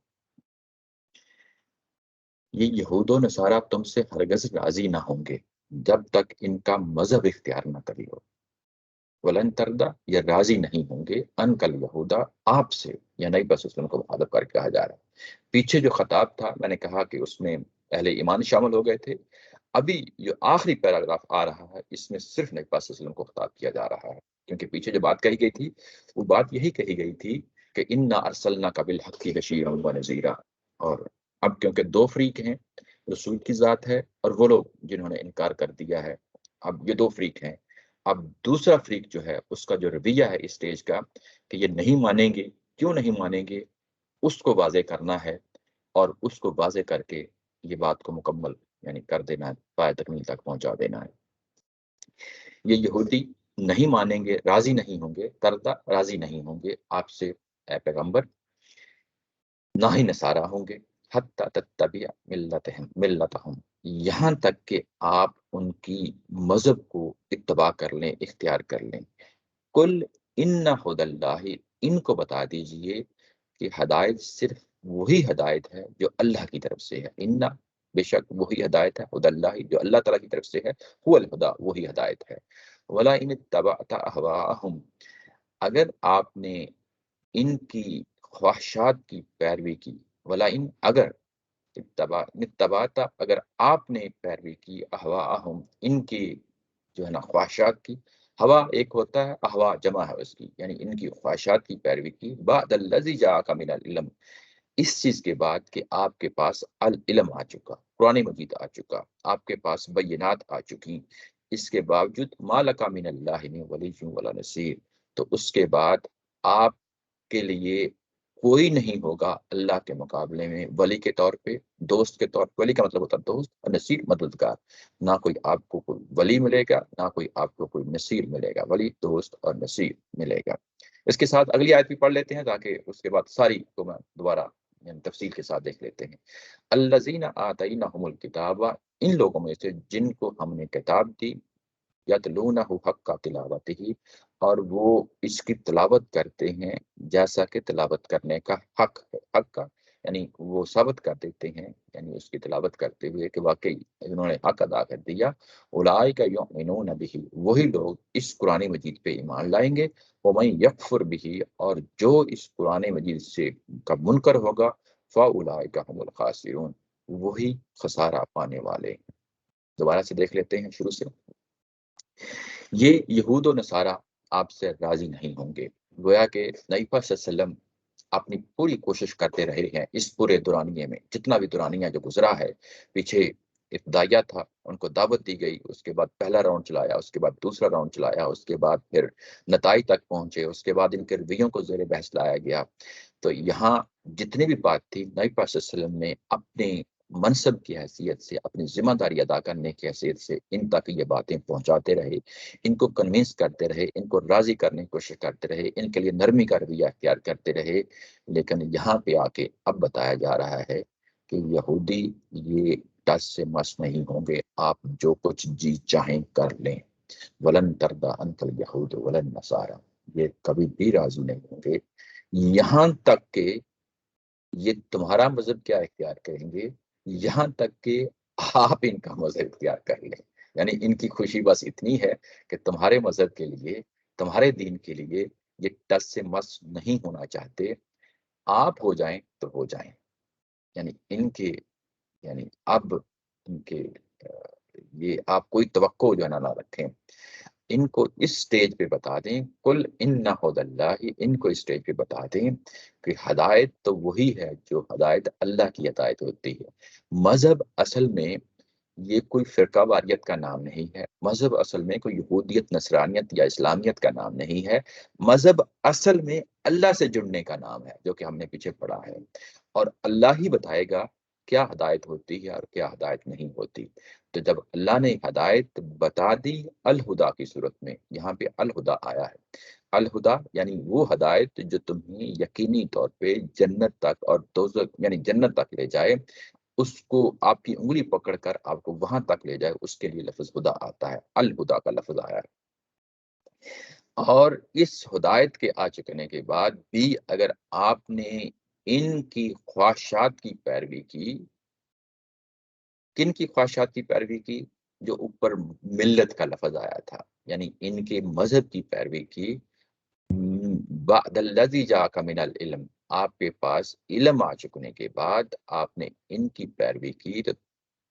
یہ یہود و نصارہ تم سے ہرگز راضی نہ ہوں گے جب تک ان کا مذہب اختیار نہ کری ہو. ولن تردا یہ راضی نہیں ہوں گے، انکل یہودا آپ سے، یا نئی بس اسلم کو مخاطب کر کے کہا جا رہا ہے. پیچھے جو خطاب تھا میں نے کہا کہ اس میں اہل ایمان شامل ہو گئے تھے. ابھی جو آخری پیراگراف آ رہا ہے اس میں صرف نبی پاک صلی اللہ علیہ وسلم کو خطاب کیا جا رہا ہے، کیونکہ پیچھے جو بات کہی گئی تھی وہ بات یہی کہی گئی تھی کہ انا ارسلناک بالحق بشیرا ونذیرا. اور اب کیونکہ دو فریق ہیں، رسول کی ذات ہے اور وہ لوگ جنہوں نے انکار کر دیا ہے. اب یہ دو فریق ہیں. اب دوسرا فریق جو ہے اس کا جو رویہ ہے اس سٹیج کا کہ یہ نہیں مانیں گے، کیوں نہیں مانیں گے، اس کو واضح کرنا ہے، اور اس کو واضح کر کے یہ بات کو مکمل یعنی کر دینا ہے، پائے تکمیل تک پہنچا دینا ہے۔ یہ یہودی نہیں مانیں گے، راضی نہیں ہوں گے، کردہ راضی نہیں ہوں گے آپ سے اے پیغمبر، نہ ہی نصارہ ہوں گے، حتی تتبع ملتہم، یہاں تک کہ آپ ان کی مذہب کو اتباع کر لیں، اختیار کر لیں۔ کل ان ہدی اللہ، ان کو بتا دیجئے کہ ہدایت صرف وہی ہدایت ہے جو اللہ کی طرف سے ہے۔ ان بے شک وہی ہدایت ہے، ہدی اللہ جو اللہ تعالیٰ کی طرف سے ہے، هو الہدا وہی ہدایت ہے۔ ولا ان اتبعت اہواءہم، اگر آپ نے ان کی خواہشات کی پیروی کی، ولا ان اگر اتبعت اگر آپ نے پیروی کی، اہواءہم ان کی جو ہے نا خواہشات کی، ہوا ایک ہوتا ہے، احوا جمع ہے اس کی، یعنی ان کی خواہشات کی پیروی کی، بعد الذی جاءک من العلم، اس چیز کے بعد کہ آپ کے پاس العلم آ چکا، قرآن مجید آ چکا، آپ کے پاس بینات آ چکی، اس کے باوجود ما لک من اللہ من ولی ولا نصیر، تو اس کے بعد آپ کے لیے کوئی نہیں ہوگا اللہ کے مقابلے میں ولی کے طور پہ، دوست کے طور پہ، ولی کا مطلب ہوتا ہے دوست، اور نصیر مددگار، نہ کوئی آپ کو کوئی ولی ملے گا، نہ کوئی آپ کو کوئی نصیر ملے گا، ولی دوست اور نصیر ملے گا۔ اس کے ساتھ اگلی آیت بھی پڑھ لیتے ہیں تاکہ اس کے بعد ساری کو میں دوبارہ یعنی تفصیل کے ساتھ دیکھ لیتے ہیں۔ الذین آتیناہم الکتاب، ان لوگوں میں سے جن کو ہم نے کتاب دی، یتلونہ حق تلاوتہ، اور وہ اس کی تلاوت کرتے ہیں جیسا کہ تلاوت کرنے کا حق ہے، حق کا یعنی وہ ثابت کر دیتے ہیں، یعنی اس کی تلاوت کرتے ہوئے کہ واقعی انہوں نے حق ادا کر دیا۔ اولئک یؤمنون بہ، وہی لوگ اس قرآن مجید پہ ایمان لائیں گے، ومن یکفر بہ، اور جو اس قرآن مجید سے کا منکر ہوگا، فاولئک هم الخاسرون، وہی خسارہ پانے والے ہیں۔ دوبارہ سے دیکھ لیتے ہیں شروع سے۔ یہ یہود و نصارہ آپ سے راضی نہیں ہوں گے، گویا کہ نبی پاک صلی اللہ علیہ وسلم اپنی پوری کوشش کرتے رہے ہیں اس پورے دورانیے میں، جتنا بھی دورانیہ جو گزرا ہے، پیچھے ابتدائیہ تھا، ان کو دعوت دی گئی، اس کے بعد پہلا راؤنڈ چلایا، اس کے بعد دوسرا راؤنڈ چلایا، اس کے بعد پھر نتائج تک پہنچے، اس کے بعد ان کے رویوں کو زیر بحث لایا گیا۔ تو یہاں جتنی بھی بات تھی، نبی پاک صلی اللہ علیہ وسلم نے اپنے منصب کی حیثیت سے، اپنی ذمہ داری ادا کرنے کی حیثیت سے ان تک یہ باتیں پہنچاتے رہے، ان کو کنونس کرتے رہے، ان کو راضی کرنے کی کوشش کرتے رہے، ان کے لیے نرمی کا رویہ اختیار کرتے رہے۔ لیکن یہاں پہ آ کے اب بتایا جا رہا ہے کہ یہودی یہ ٹس سے مس نہیں ہوں گے، آپ جو کچھ جی چاہیں کر لیں، ولن تردا انکل یہود ولن نصارا، یہ کبھی بھی راضی نہیں ہوں گے، یہاں تک کہ یہ تمہارا مذہب کیا اختیار کریں گے، یہاں تک کہ آپ ان کا مذہب اختیار کر لیں۔ یعنی ان کی خوشی بس اتنی ہے کہ تمہارے مذہب کے لیے، تمہارے دین کے لیے یہ ٹس سے مس نہیں ہونا چاہتے، آپ ہو جائیں تو ہو جائیں۔ یعنی ان کے یعنی اب ان کے یہ آپ کوئی توقع جو ہے نہ رکھیں، ان کو اس سٹیج پہ بتا دیں، کل ان ہدی اللہ، ان کو اس سٹیج پہ بتا دیں کہ ہدایت تو وہی ہے جو ہدایت اللہ کی ہدایت ہوتی ہے۔ مذہب اصل میں یہ کوئی فرقہ واریت کا نام نہیں ہے، مذہب اصل میں کوئی یہودیت، نصرانیت یا اسلامیت کا نام نہیں ہے، مذہب اصل میں اللہ سے جڑنے کا نام ہے، جو کہ ہم نے پیچھے پڑھا ہے، اور اللہ ہی بتائے گا کیا ہدایت ہوتی ہے اور کیا ہدایت نہیں ہوتی۔ تو جب اللہ نے ہدایت بتا دی الہدا کی صورت میں، یہاں پہ الہدا آیا ہے، الہدا یعنی وہ ہدایت جو تمہیں یقینی طور پہ جنت تک اور دوزخ یعنی جنت تک لے جائے، اس کو آپ کی انگلی پکڑ کر آپ کو وہاں تک لے جائے، اس کے لیے لفظ ہدا آتا ہے، الہدا کا لفظ آیا ہے۔ اور اس ہدایت کے آ چکنے کے بعد بھی اگر آپ نے ان کی خواہشات کی پیروی کی، کن کی خواہشات کی پیروی کی؟ جو اوپر ملت کا لفظ آیا تھا، یعنی ان کے مذہب کی پیروی کی، بعد الذی جاءک من العلم، آپ کے پاس علم آ چکنے کے بعد آپ نے ان کی پیروی کی،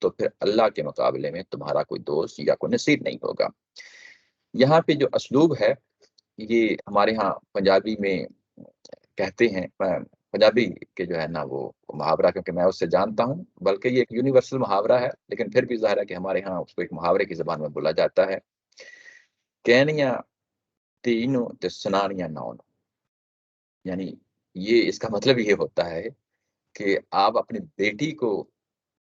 تو پھر اللہ کے مقابلے میں تمہارا کوئی دوست یا کوئی نصیر نہیں ہوگا۔ یہاں پہ جو اسلوب ہے، یہ ہمارے ہاں پنجابی میں کہتے ہیں، پنجابی کے جو ہے نا وہ محاورہ، کیونکہ میں اس سے جانتا ہوں، بلکہ یہ ایک یونیورسل محاورہ ہے، لیکن پھر بھی ظاہر ہے کہ ہمارے ہاں اس کو ایک محاورے کی زبان میں بولا جاتا ہے، کہنیاں تینوں تے سنانیاں نون، یعنی یہ اس کا مطلب یہ ہوتا ہے کہ آپ اپنی بیٹی کو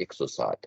107,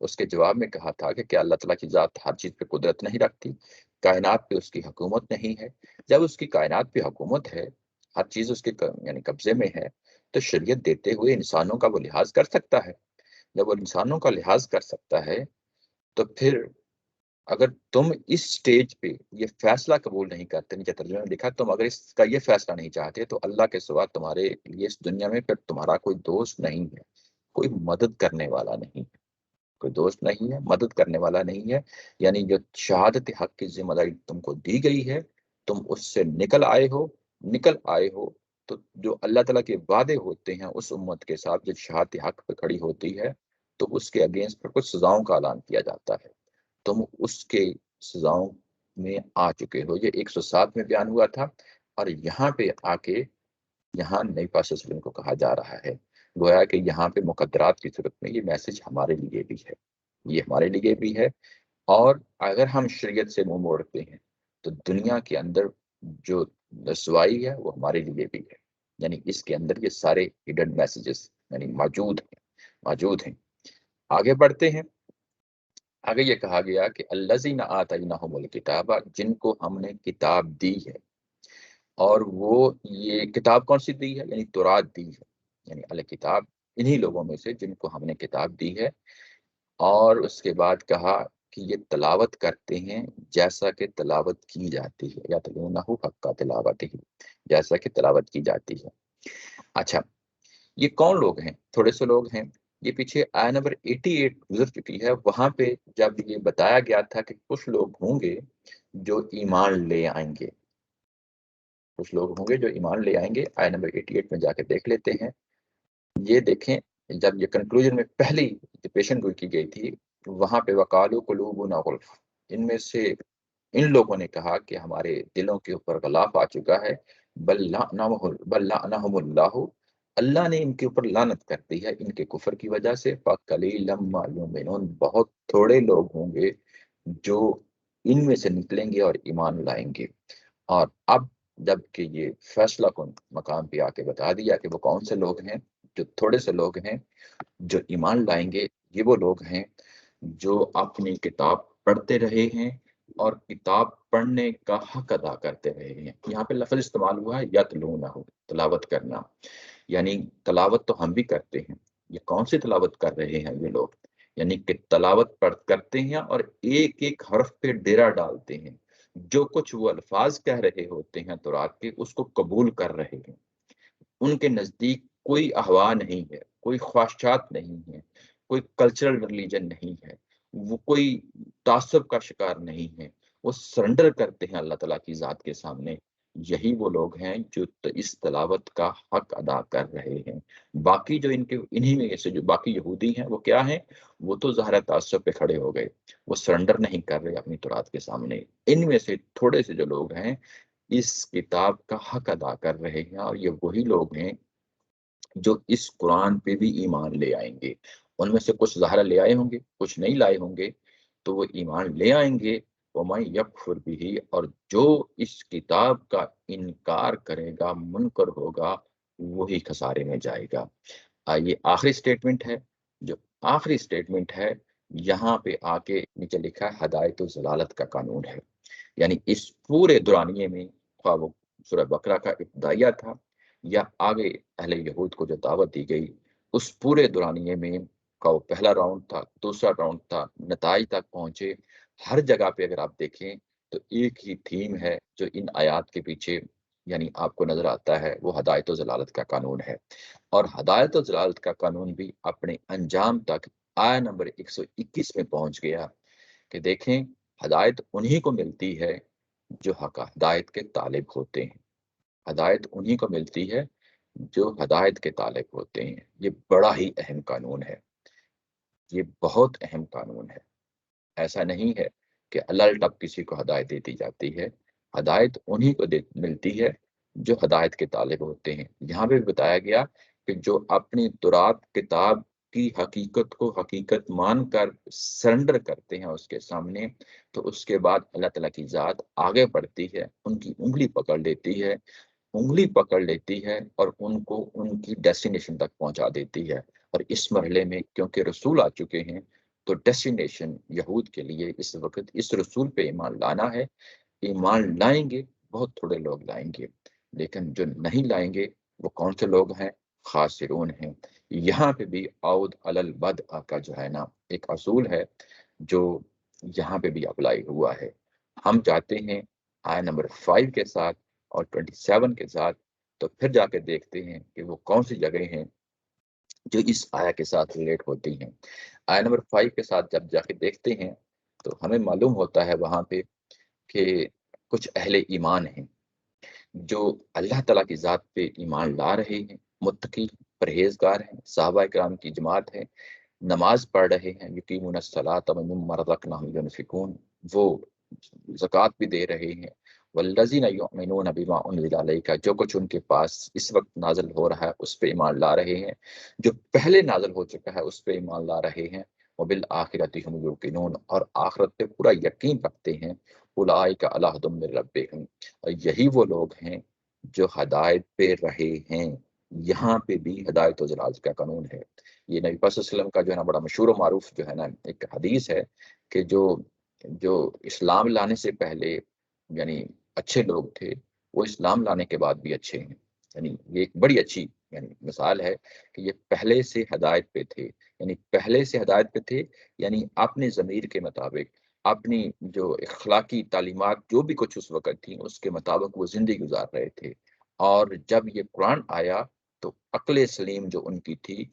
اس کے جواب میں کہا تھا کہ کیا اللہ تعالیٰ کی ذات ہر چیز پہ قدرت نہیں رکھتی، کائنات پہ اس کی حکومت نہیں ہے؟ جب اس کی کائنات پہ حکومت ہے، ہر چیز اس کے یعنی قبضے میں ہے، تو شریعت دیتے ہوئے انسانوں کا وہ لحاظ کر سکتا ہے۔ جب وہ انسانوں کا لحاظ کر سکتا ہے تو پھر اگر تم اس سٹیج پہ یہ فیصلہ قبول نہیں کرتے، نیچے ترجمے میں لکھا تم اگر اس کا یہ فیصلہ نہیں چاہتے تو اللہ کے سوا تمہارے لیے اس دنیا میں پھر تمہارا کوئی دوست نہیں ہے، کوئی مدد کرنے والا نہیں ہے، کوئی دوست نہیں ہے، مدد کرنے والا نہیں ہے۔ یعنی جو شہادت حق کی ذمہ داری تم کو دی گئی ہے، تم اس سے نکل آئے ہو تو جو اللہ تعالیٰ کے وعدے ہوتے ہیں اس امت کے ساتھ جو شہادت حق پہ کھڑی ہوتی ہے تو اس کے اگینسٹ پر کچھ سزاؤں کا اعلان کیا جاتا ہے، تم اس کے سزاؤں میں آ چکے ہو۔ یہ 107 میں بیان ہوا تھا، اور یہاں پہ آ کے یہاں نبی پاک صلی اللہ علیہ وسلم کو کہا جا رہا ہے، گویا کہ یہاں پہ مقدرات کی صورت میں یہ میسج ہمارے لیے بھی ہے، یہ ہمارے لیے بھی ہے۔ اور اگر ہم شریعت سے منہ موڑتے ہیں تو دنیا کے اندر جو رسوائی ہے وہ ہمارے لیے بھی ہے، یعنی اس کے اندر یہ سارے ہڈن میسیجز یعنی موجود ہیں۔ آگے بڑھتے ہیں، آگے یہ کہا گیا کہ الذین آتیناہم الکتاب، جن کو ہم نے کتاب دی ہے، اور وہ یہ کتاب کون سی دی ہے؟ یعنی تورات دی ہے، یعنی الکتاب انہی لوگوں میں سے جن کو ہم نے کتاب دی ہے، اور اس کے بعد کہا کہ یہ تلاوت کرتے ہیں جیسا کہ تلاوت کی جاتی ہے، یا تلونہ حق تلاوت ہی، جیسا کہ تلاوت کی جاتی ہے۔ اچھا، یہ کون لوگ ہیں؟ تھوڑے سے لوگ ہیں، یہ پیچھے آیا نمبر 88 گزر چکی ہے، وہاں پہ جب یہ بتایا گیا تھا کہ کچھ لوگ ہوں گے جو ایمان لے آئیں گے، کچھ لوگ ہوں گے جو ایمان لے آئیں گے، آیا نمبر 88 میں جا کے دیکھ لیتے ہیں۔ یہ دیکھیں، جب یہ کنکلوژن میں پہلی پیشن گوئی کی گئی تھی وہاں پہ وقالو قلوبنا غلف، ان میں سے ان لوگوں نے کہا کہ ہمارے دلوں کے اوپر غلاف آ چکا ہے، بل لعنہم اللہ، اللہ نے ان کے اوپر لعنت کر دی ہے ان کے کفر کی وجہ سے، فقلیلا ما یؤمنون، بہت تھوڑے لوگ ہوں گے جو ان میں سے نکلیں گے اور ایمان لائیں گے۔ اور اب جب کہ یہ فیصلہ کن مقام پہ آ کے بتا دیا کہ وہ کون سے لوگ ہیں، جو تھوڑے سے لوگ ہیں جو ایمان لائیں گے، یہ وہ لوگ ہیں جو اپنی کتاب پڑھتے رہے ہیں اور کتاب پڑھنے کا حق ادا کرتے رہے ہیں۔ یہاں پہ لفظ استعمال ہوا ہے یتلونہ، تلاوت کرنا، یعنی تلاوت تو ہم بھی کرتے ہیں، یہ کون سی تلاوت کر رہے ہیں یہ لوگ؟ یعنی کہ تلاوت کرتے ہیں اور ایک ایک حرف پہ ڈیرا ڈالتے ہیں، جو کچھ وہ الفاظ کہہ رہے ہوتے ہیں تورات کے اس کو قبول کر رہے ہیں۔ ان کے نزدیک کوئی احوا نہیں ہے، کوئی خواہشات نہیں ہے، کوئی کلچرل ریلیجن نہیں ہے، وہ کوئی تعصب کا شکار نہیں ہے، وہ سرنڈر کرتے ہیں اللہ تعالیٰ کی ذات کے سامنے۔ یہی وہ لوگ ہیں جو اس تلاوت کا حق ادا کر رہے ہیں۔ باقی جو انہی میں سے جو باقی یہودی ہیں وہ کیا ہیں؟ وہ تو ظاہر تعصب پہ کھڑے ہو گئے، وہ سرنڈر نہیں کر رہے اپنی تورات کے سامنے۔ ان میں سے تھوڑے سے جو لوگ ہیں اس کتاب کا حق ادا کر رہے ہیں، اور یہ وہی لوگ ہیں جو اس قرآن پہ بھی ایمان لے آئیں گے۔ ان میں سے کچھ ظاہر لے آئے ہوں گے، کچھ نہیں لائے ہوں گے، تو وہ ایمان لے آئیں گے۔ وَمَن يَكْفُرْ بِهِ، اور جو اس کتاب کا انکار کرے گا، منکر ہوگا، وہی خسارے میں جائے گا۔ یہ آخری سٹیٹمنٹ ہے، جو آخری سٹیٹمنٹ ہے یہاں پہ آ کے نیچے لکھا ہے ہدایت و ضلالت کا قانون ہے۔ یعنی اس پورے دورانیے میں، خواہ وہ سورہ بقرہ کا ابتدائیہ تھا یا آگے اہل یہود کو جو دعوت دی گئی، اس پورے دورانیے میں کا وہ پہلا راؤنڈ تھا، دوسرا راؤنڈ تھا، نتائج تک پہنچے، ہر جگہ پہ اگر آپ دیکھیں تو ایک ہی تھیم ہے جو ان آیات کے پیچھے یعنی آپ کو نظر آتا ہے، وہ ہدایت و ضلالت کا قانون ہے۔ اور ہدایت و ضلالت کا قانون بھی اپنے انجام تک آیا نمبر 121 میں پہنچ گیا کہ دیکھیں ہدایت انہی کو ملتی ہے جو حق ہدایت کے طالب ہوتے ہیں، ہدایت انہی کو ملتی ہے جو ہدایت کے طالب ہوتے ہیں۔ یہ بڑا ہی اہم قانون ہے، یہ بہت اہم قانون ہے۔ ایسا نہیں ہے کہ اللہ ٹپ کسی کو ہدایت دیتی جاتی ہے، ہدایت انہی کو ملتی ہے جو ہدایت کے طالب ہوتے ہیں۔ یہاں پہ بتایا گیا کہ جو اپنی تورات کتاب کی حقیقت کو حقیقت مان کر سرنڈر کرتے ہیں اس کے سامنے، تو اس کے بعد اللہ تعالیٰ کی ذات آگے بڑھتی ہے، ان کی انگلی پکڑ لیتی ہے اور ان کو ان کی ڈیسٹینیشن تک پہنچا دیتی ہے۔ اور اس مرحلے میں کیونکہ رسول آ چکے ہیں تو ڈیسٹینیشن یہود کے لیے اس وقت اس رسول پہ ایمان لانا ہے. ایمان لائیں گے بہت تھوڑے لوگ لائیں گے، لیکن جو نہیں لائیں گے وہ کون سے لوگ ہیں؟ خاسرون ہیں. یہاں پہ بھی عود علی البد کا جو ہے نا ایک اصول ہے جو یہاں پہ بھی اپلائی ہوا ہے. ہم جاتے ہیں آیا نمبر 5 کے ساتھ اور 27 کے ساتھ، تو پھر جا کے دیکھتے ہیں کہ وہ کون سی جگہیں ہیں جو اس آیا کے ساتھ ریلیٹ ہوتی ہیں. آیا نمبر 5 کے ساتھ جب جا کے دیکھتے ہیں تو ہمیں معلوم ہوتا ہے وہاں پہ کہ کچھ اہل ایمان ہیں جو اللہ تعالیٰ کی ذات پہ ایمان لا رہے ہیں، متقی پرہیزگار ہیں، صحابہ کرام کی جماعت ہے، نماز پڑھ رہے ہیں، یقیمون الصلاۃ ومما رزقناہم ينفقون، وہ زکوٰۃ بھی دے رہے ہیں. والذین یؤمنون بما انزل الیک، جو کچھ ان کے پاس اس وقت نازل ہو رہا ہے اس پہ ایمان لا رہے ہیں، جو پہلے نازل ہو چکا ہے اس پہ ایمان لا رہے ہیں. وبالآخرۃ هم یوقنون، اور آخرت پہ پورا یقین رکھتے ہیں. اولئک علی ھدی من ربہم، اور یہی وہ لوگ ہیں جو ہدایت پہ رہے ہیں. یہاں پہ بھی ہدایت و ضلال کا قانون ہے. یہ نبی پاک صلی اللہ علیہ وسلم کا جو ہے نا بڑا مشہور و معروف جو ہے نا ایک حدیث ہے کہ جو جو اسلام لانے سے پہلے یعنی اچھے لوگ تھے وہ اسلام لانے کے بعد بھی اچھے ہیں. یعنی یہ ایک بڑی اچھی یعنی مثال ہے کہ یہ پہلے سے ہدایت پہ تھے. یعنی پہلے سے ہدایت پہ تھے، یعنی اپنے ضمیر کے مطابق اپنی جو اخلاقی تعلیمات جو بھی کچھ اس وقت تھیں اس کے مطابق وہ زندگی گزار رہے تھے. اور جب یہ قرآن آیا تو عقل سلیم جو ان کی تھی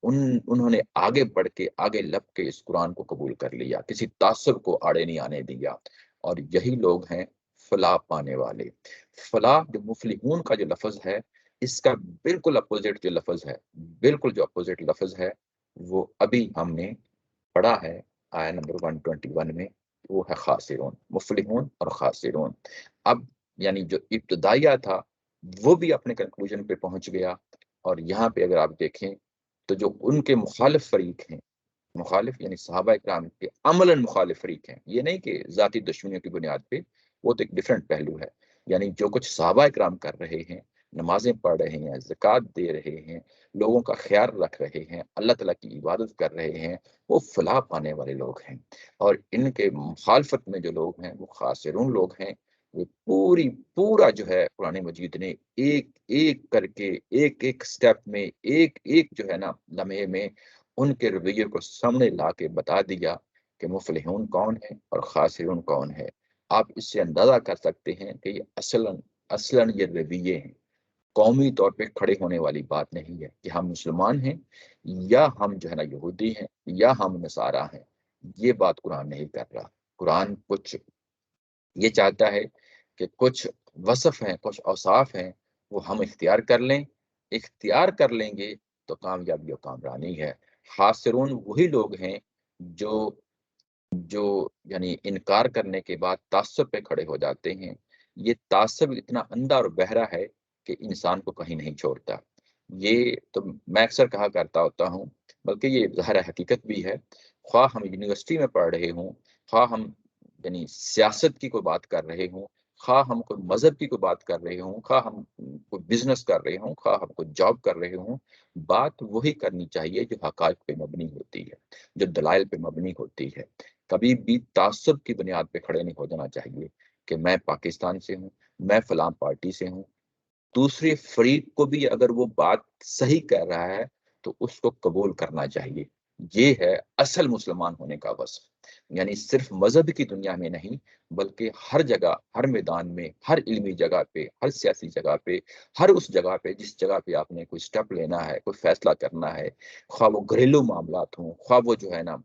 انہوں نے آگے بڑھ کے آگے لپ کے اس قرآن کو قبول کر لیا، کسی تعصب کو آڑے نہیں آنے دیا. اور یہی لوگ ہیں فلاح پانے والے. فلاح جو مفلحون کا جو لفظ ہے اس کا بالکل اپوزٹ جو لفظ ہے، بالکل جو اپوزٹ لفظ ہے وہ ابھی ہم نے پڑھا ہے آیا نمبر 121 میں، وہ ہے خاسرون. مفلحون اور خاسرون. اب یعنی جو ابتدائیہ تھا وہ بھی اپنے کنکلوژن پہ پہنچ گیا. اور یہاں پہ اگر آپ دیکھیں تو جو ان کے مخالف فریق ہیں، مخالف یعنی صحابہ کرام کے عملاً مخالف فریق ہیں، یہ نہیں کہ ذاتی دشمنیوں کی بنیاد پہ، وہ تو ایک ڈیفرنٹ پہلو ہے. یعنی جو کچھ صحابہ کرام کر رہے ہیں، نمازیں پڑھ رہے ہیں، زکوٰۃ دے رہے ہیں، لوگوں کا خیال رکھ رہے ہیں، اللہ تعالیٰ کی عبادت کر رہے ہیں، وہ فلاح پانے والے لوگ ہیں. اور ان کے مخالفت میں جو لوگ ہیں وہ خاسرون لوگ ہیں. وہ پورا جو ہے قرآن مجید نے ایک ایک کر کے ایک ایک سٹیپ میں ایک ایک جو ہے نا لمحے میں ان کے رویے کو سامنے لا کے بتا دیا کہ مفلحون کون ہے اور خاسرون کون ہے. آپ اس سے اندازہ کر سکتے ہیں کہ یہ اصلاً یہ رویے ہیں، قومی طور پہ کھڑے ہونے والی بات نہیں ہے کہ ہم مسلمان ہیں یا ہم جو ہے نا یہودی ہیں یا ہم نصارہ ہیں. یہ بات قرآن نہیں کر رہا. قرآن کچھ یہ چاہتا ہے کہ کچھ وصف ہیں، کچھ اوصاف ہیں، وہ ہم اختیار کر لیں. اختیار کر لیں گے تو کامیابی و کامرانی ہے. خاسرون وہی لوگ ہیں جو جو یعنی انکار کرنے کے بعد تعصب پہ کھڑے ہو جاتے ہیں. یہ تعصب اتنا اندھا اور بہرا ہے کہ انسان کو کہیں نہیں چھوڑتا. یہ تو میں اکثر کہا کرتا ہوتا ہوں، بلکہ یہ ظاہر حقیقت بھی ہے. خواہ ہم یونیورسٹی میں پڑھ رہے ہوں، خواہ ہم یعنی سیاست کی کوئی بات کر رہے ہوں، خواہ ہم کوئی مذہب کی کوئی بات کر رہے ہوں، خواہ ہم کوئی بزنس کر رہے ہوں، خواہ ہم کوئی جاب کر رہے ہوں، بات وہی کرنی چاہیے جو حقائق پہ مبنی ہوتی ہے، جو دلائل پہ مبنی ہوتی ہے. کبھی بھی تعصب کی بنیاد پہ کھڑے نہیں ہو جانا چاہیے کہ میں پاکستان سے ہوں، میں فلاں پارٹی سے ہوں. دوسرے فریق کو بھی اگر وہ بات صحیح کہہ رہا ہے تو اس کو قبول کرنا چاہیے. یہ ہے اصل مسلمان ہونے کا وصف. یعنی صرف مذہب کی دنیا میں نہیں بلکہ ہر جگہ، ہر میدان میں، ہر علمی جگہ پہ، ہر سیاسی جگہ پہ، ہر اس جگہ پہ جس جگہ پہ آپ نے کوئی سٹیپ لینا ہے، کوئی فیصلہ کرنا ہے، خواہ وہ گھریلو معاملات ہوں، خواہ وہ جو ہے نا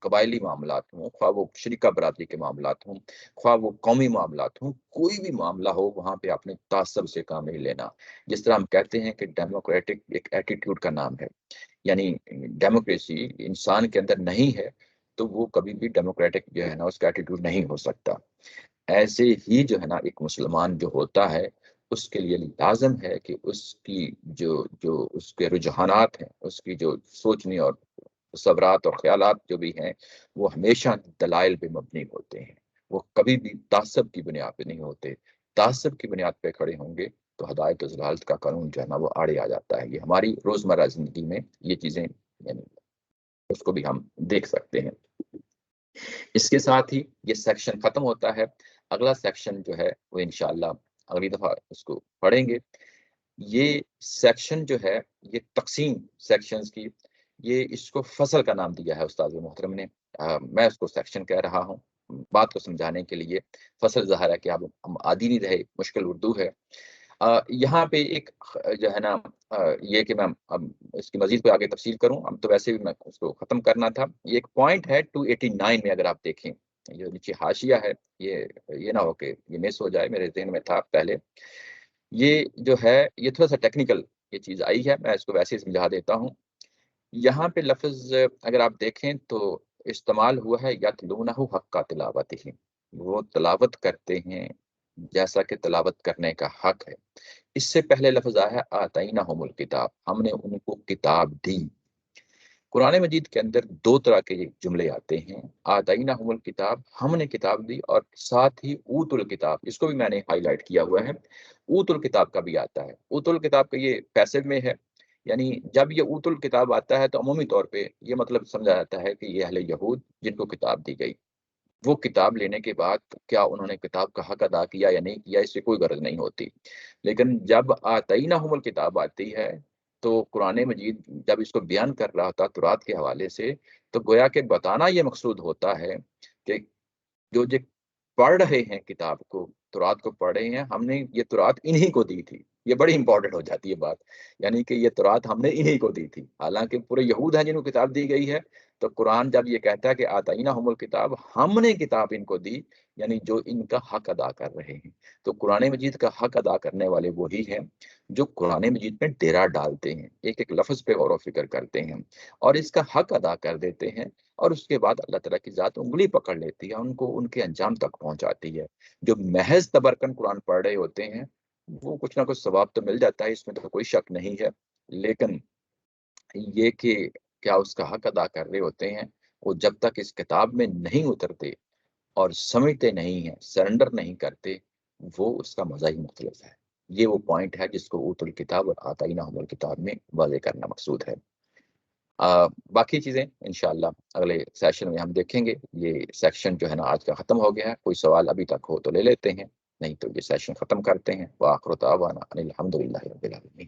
قبائلی معاملات ہوں، خواہ وہ شریکہ برادری کے معاملات ہوں، خواہ وہ قومی معاملات ہوں، کوئی بھی معاملہ ہو وہاں پہ آپ نے تعصب سے کام نہیں لینا. جس طرح ہم کہتے ہیں کہ ڈیموکریٹک ایک ایٹیٹیوڈ کا نام ہے، یعنی ڈیموکریسی انسان کے اندر نہیں ہے تو وہ کبھی بھی ڈیموکریٹک جو ہے نا اس کا ایٹیٹیوڈ نہیں ہو سکتا. ایسے ہی جو ہے نا ایک مسلمان جو ہوتا ہے اس کے لیے لازم ہے کہ اس کی جو اس کے رجحانات ہیں، اس کی جو سوچنی اور تصورات اور خیالات جو بھی ہیں وہ ہمیشہ دلائل پہ مبنی ہوتے ہیں. وہ کبھی بھی تعصب کی بنیاد پہ نہیں ہوتے. تعصب کی بنیاد پہ کھڑے ہوں گے تو ہدایت و ضلالت کا قانون جو ہے نا وہ آڑے آ جاتا ہے. یہ ہماری روزمرہ زندگی میں یہ چیزیں یعنی اس کو بھی ہم دیکھ سکتے ہیں۔ اس کے ساتھ ہی یہ سیکشن ختم ہوتا ہے۔ اگلا سیکشن جو ہے وہ انشاءاللہ اگلی دفعہ اس کو پڑھیں گے۔ یہ سیکشن جو ہے یہ تقسیم سیکشنز کی، یہ اس کو فصل کا نام دیا ہے استاد محترم نے، میں اس کو سیکشن کہہ رہا ہوں بات کو سمجھانے کے لیے۔ فصل ظاہر ہے کہ اب ہم عادی نہیں رہے، مشکل اردو ہے۔ یہاں پہ ایک جو ہے نا یہ کہ میں اب اس کی مزید کوئی آگے تفصیل کروں، اب تو ویسے بھی میں اس کو ختم کرنا تھا۔ یہ ایک پوائنٹ ہے 289 میں، اگر آپ دیکھیں یہ نیچے حاشیہ ہے، یہ نہ ہو کہ یہ مس ہو جائے، میرے ذہن میں تھا پہلے۔ یہ جو ہے یہ تھوڑا سا ٹیکنیکل یہ چیز آئی ہے، میں اس کو ویسے ہی سمجھا دیتا ہوں۔ یہاں پہ لفظ اگر آپ دیکھیں تو استعمال ہوا ہے یتلونہ حق تلاوتہ، وہ تلاوت کرتے ہیں جیسا کہ تلاوت کرنے کا حق ہے۔ اس سے پہلے لفظ آیا ہے آتیناہم الکتاب، ہم نے ان کو کتاب دی۔ قرآن مجید کے اندر دو طرح کے جملے آتے ہیں، آتیناہم الکتاب، ہم نے کتاب دی، اور ساتھ ہی اوت الکتاب، اس کو بھی میں نے ہائی لائٹ کیا ہوا ہے، اوت الکتاب کا بھی آتا ہے۔ اوت الکتاب کا یہ پیسو میں ہے، یعنی جب یہ اوت الکتاب آتا ہے تو عمومی طور پہ یہ مطلب سمجھا جاتا ہے کہ یہ اہل یہود جن کو کتاب دی گئی، وہ کتاب لینے کے بعد کیا انہوں نے کتاب کا حق ادا کیا یا نہیں کیا، اس سے کوئی غرض نہیں ہوتی۔ لیکن جب آتیناہم الکتاب آتی ہے تو قرآن مجید جب اس کو بیان کر رہا تھا تورات کے حوالے سے، تو گویا کہ بتانا یہ مقصود ہوتا ہے کہ جو پڑھ رہے ہیں کتاب کو، تورات کو پڑھ رہے ہیں، ہم نے یہ تورات انہی کو دی تھی۔ یہ بڑی امپورٹنٹ ہو جاتی ہے بات، یعنی کہ یہ تورات ہم نے انہی کو دی تھی، حالانکہ پورے یہود ہیں جن کو کتاب دی گئی ہے۔ تو قرآن جب یہ کہتا ہے کہ آتیناہم الکتاب، ہم نے کتاب ان کو دی، یعنی جو ان کا حق ادا کر رہے ہیں۔ تو قرآن مجید کا حق ادا کرنے والے وہی ہیں جو قرآن مجید میں ڈیرا ڈالتے ہیں، ایک ایک لفظ پہ غور و فکر کرتے ہیں اور اس کا حق ادا کر دیتے ہیں، اور اس کے بعد اللہ تعالیٰ کی ذات انگلی پکڑ لیتی ہے، ان کو ان کے انجام تک پہنچاتی ہے۔ جو محض تبرکن قرآن پڑھ رہے ہوتے ہیں وہ کچھ نہ کچھ ثواب تو مل جاتا ہے، اس میں تو کوئی شک نہیں ہے، لیکن یہ کہ کیا اس کا حق ادا کر رہے ہوتے ہیں، وہ جب تک اس کتاب میں نہیں اترتے اور سمجھتے نہیں ہیں، سرنڈر نہیں کرتے، وہ اس کا مزہ ہی مختلف ہے۔ یہ وہ پوائنٹ ہے جس کو اوت الکتاب اور آتیناہم الکتاب میں واضح کرنا مقصود ہے۔ باقی چیزیں انشاءاللہ اگلے سیشن میں ہم دیکھیں گے۔ یہ سیکشن جو ہے نا آج کا ختم ہو گیا ہے، کوئی سوال ابھی تک ہو تو لے لیتے ہیں، نہیں تو یہ سیشن ختم کرتے ہیں۔ وآخر دعوانا ان الحمد للہ رب العالمین۔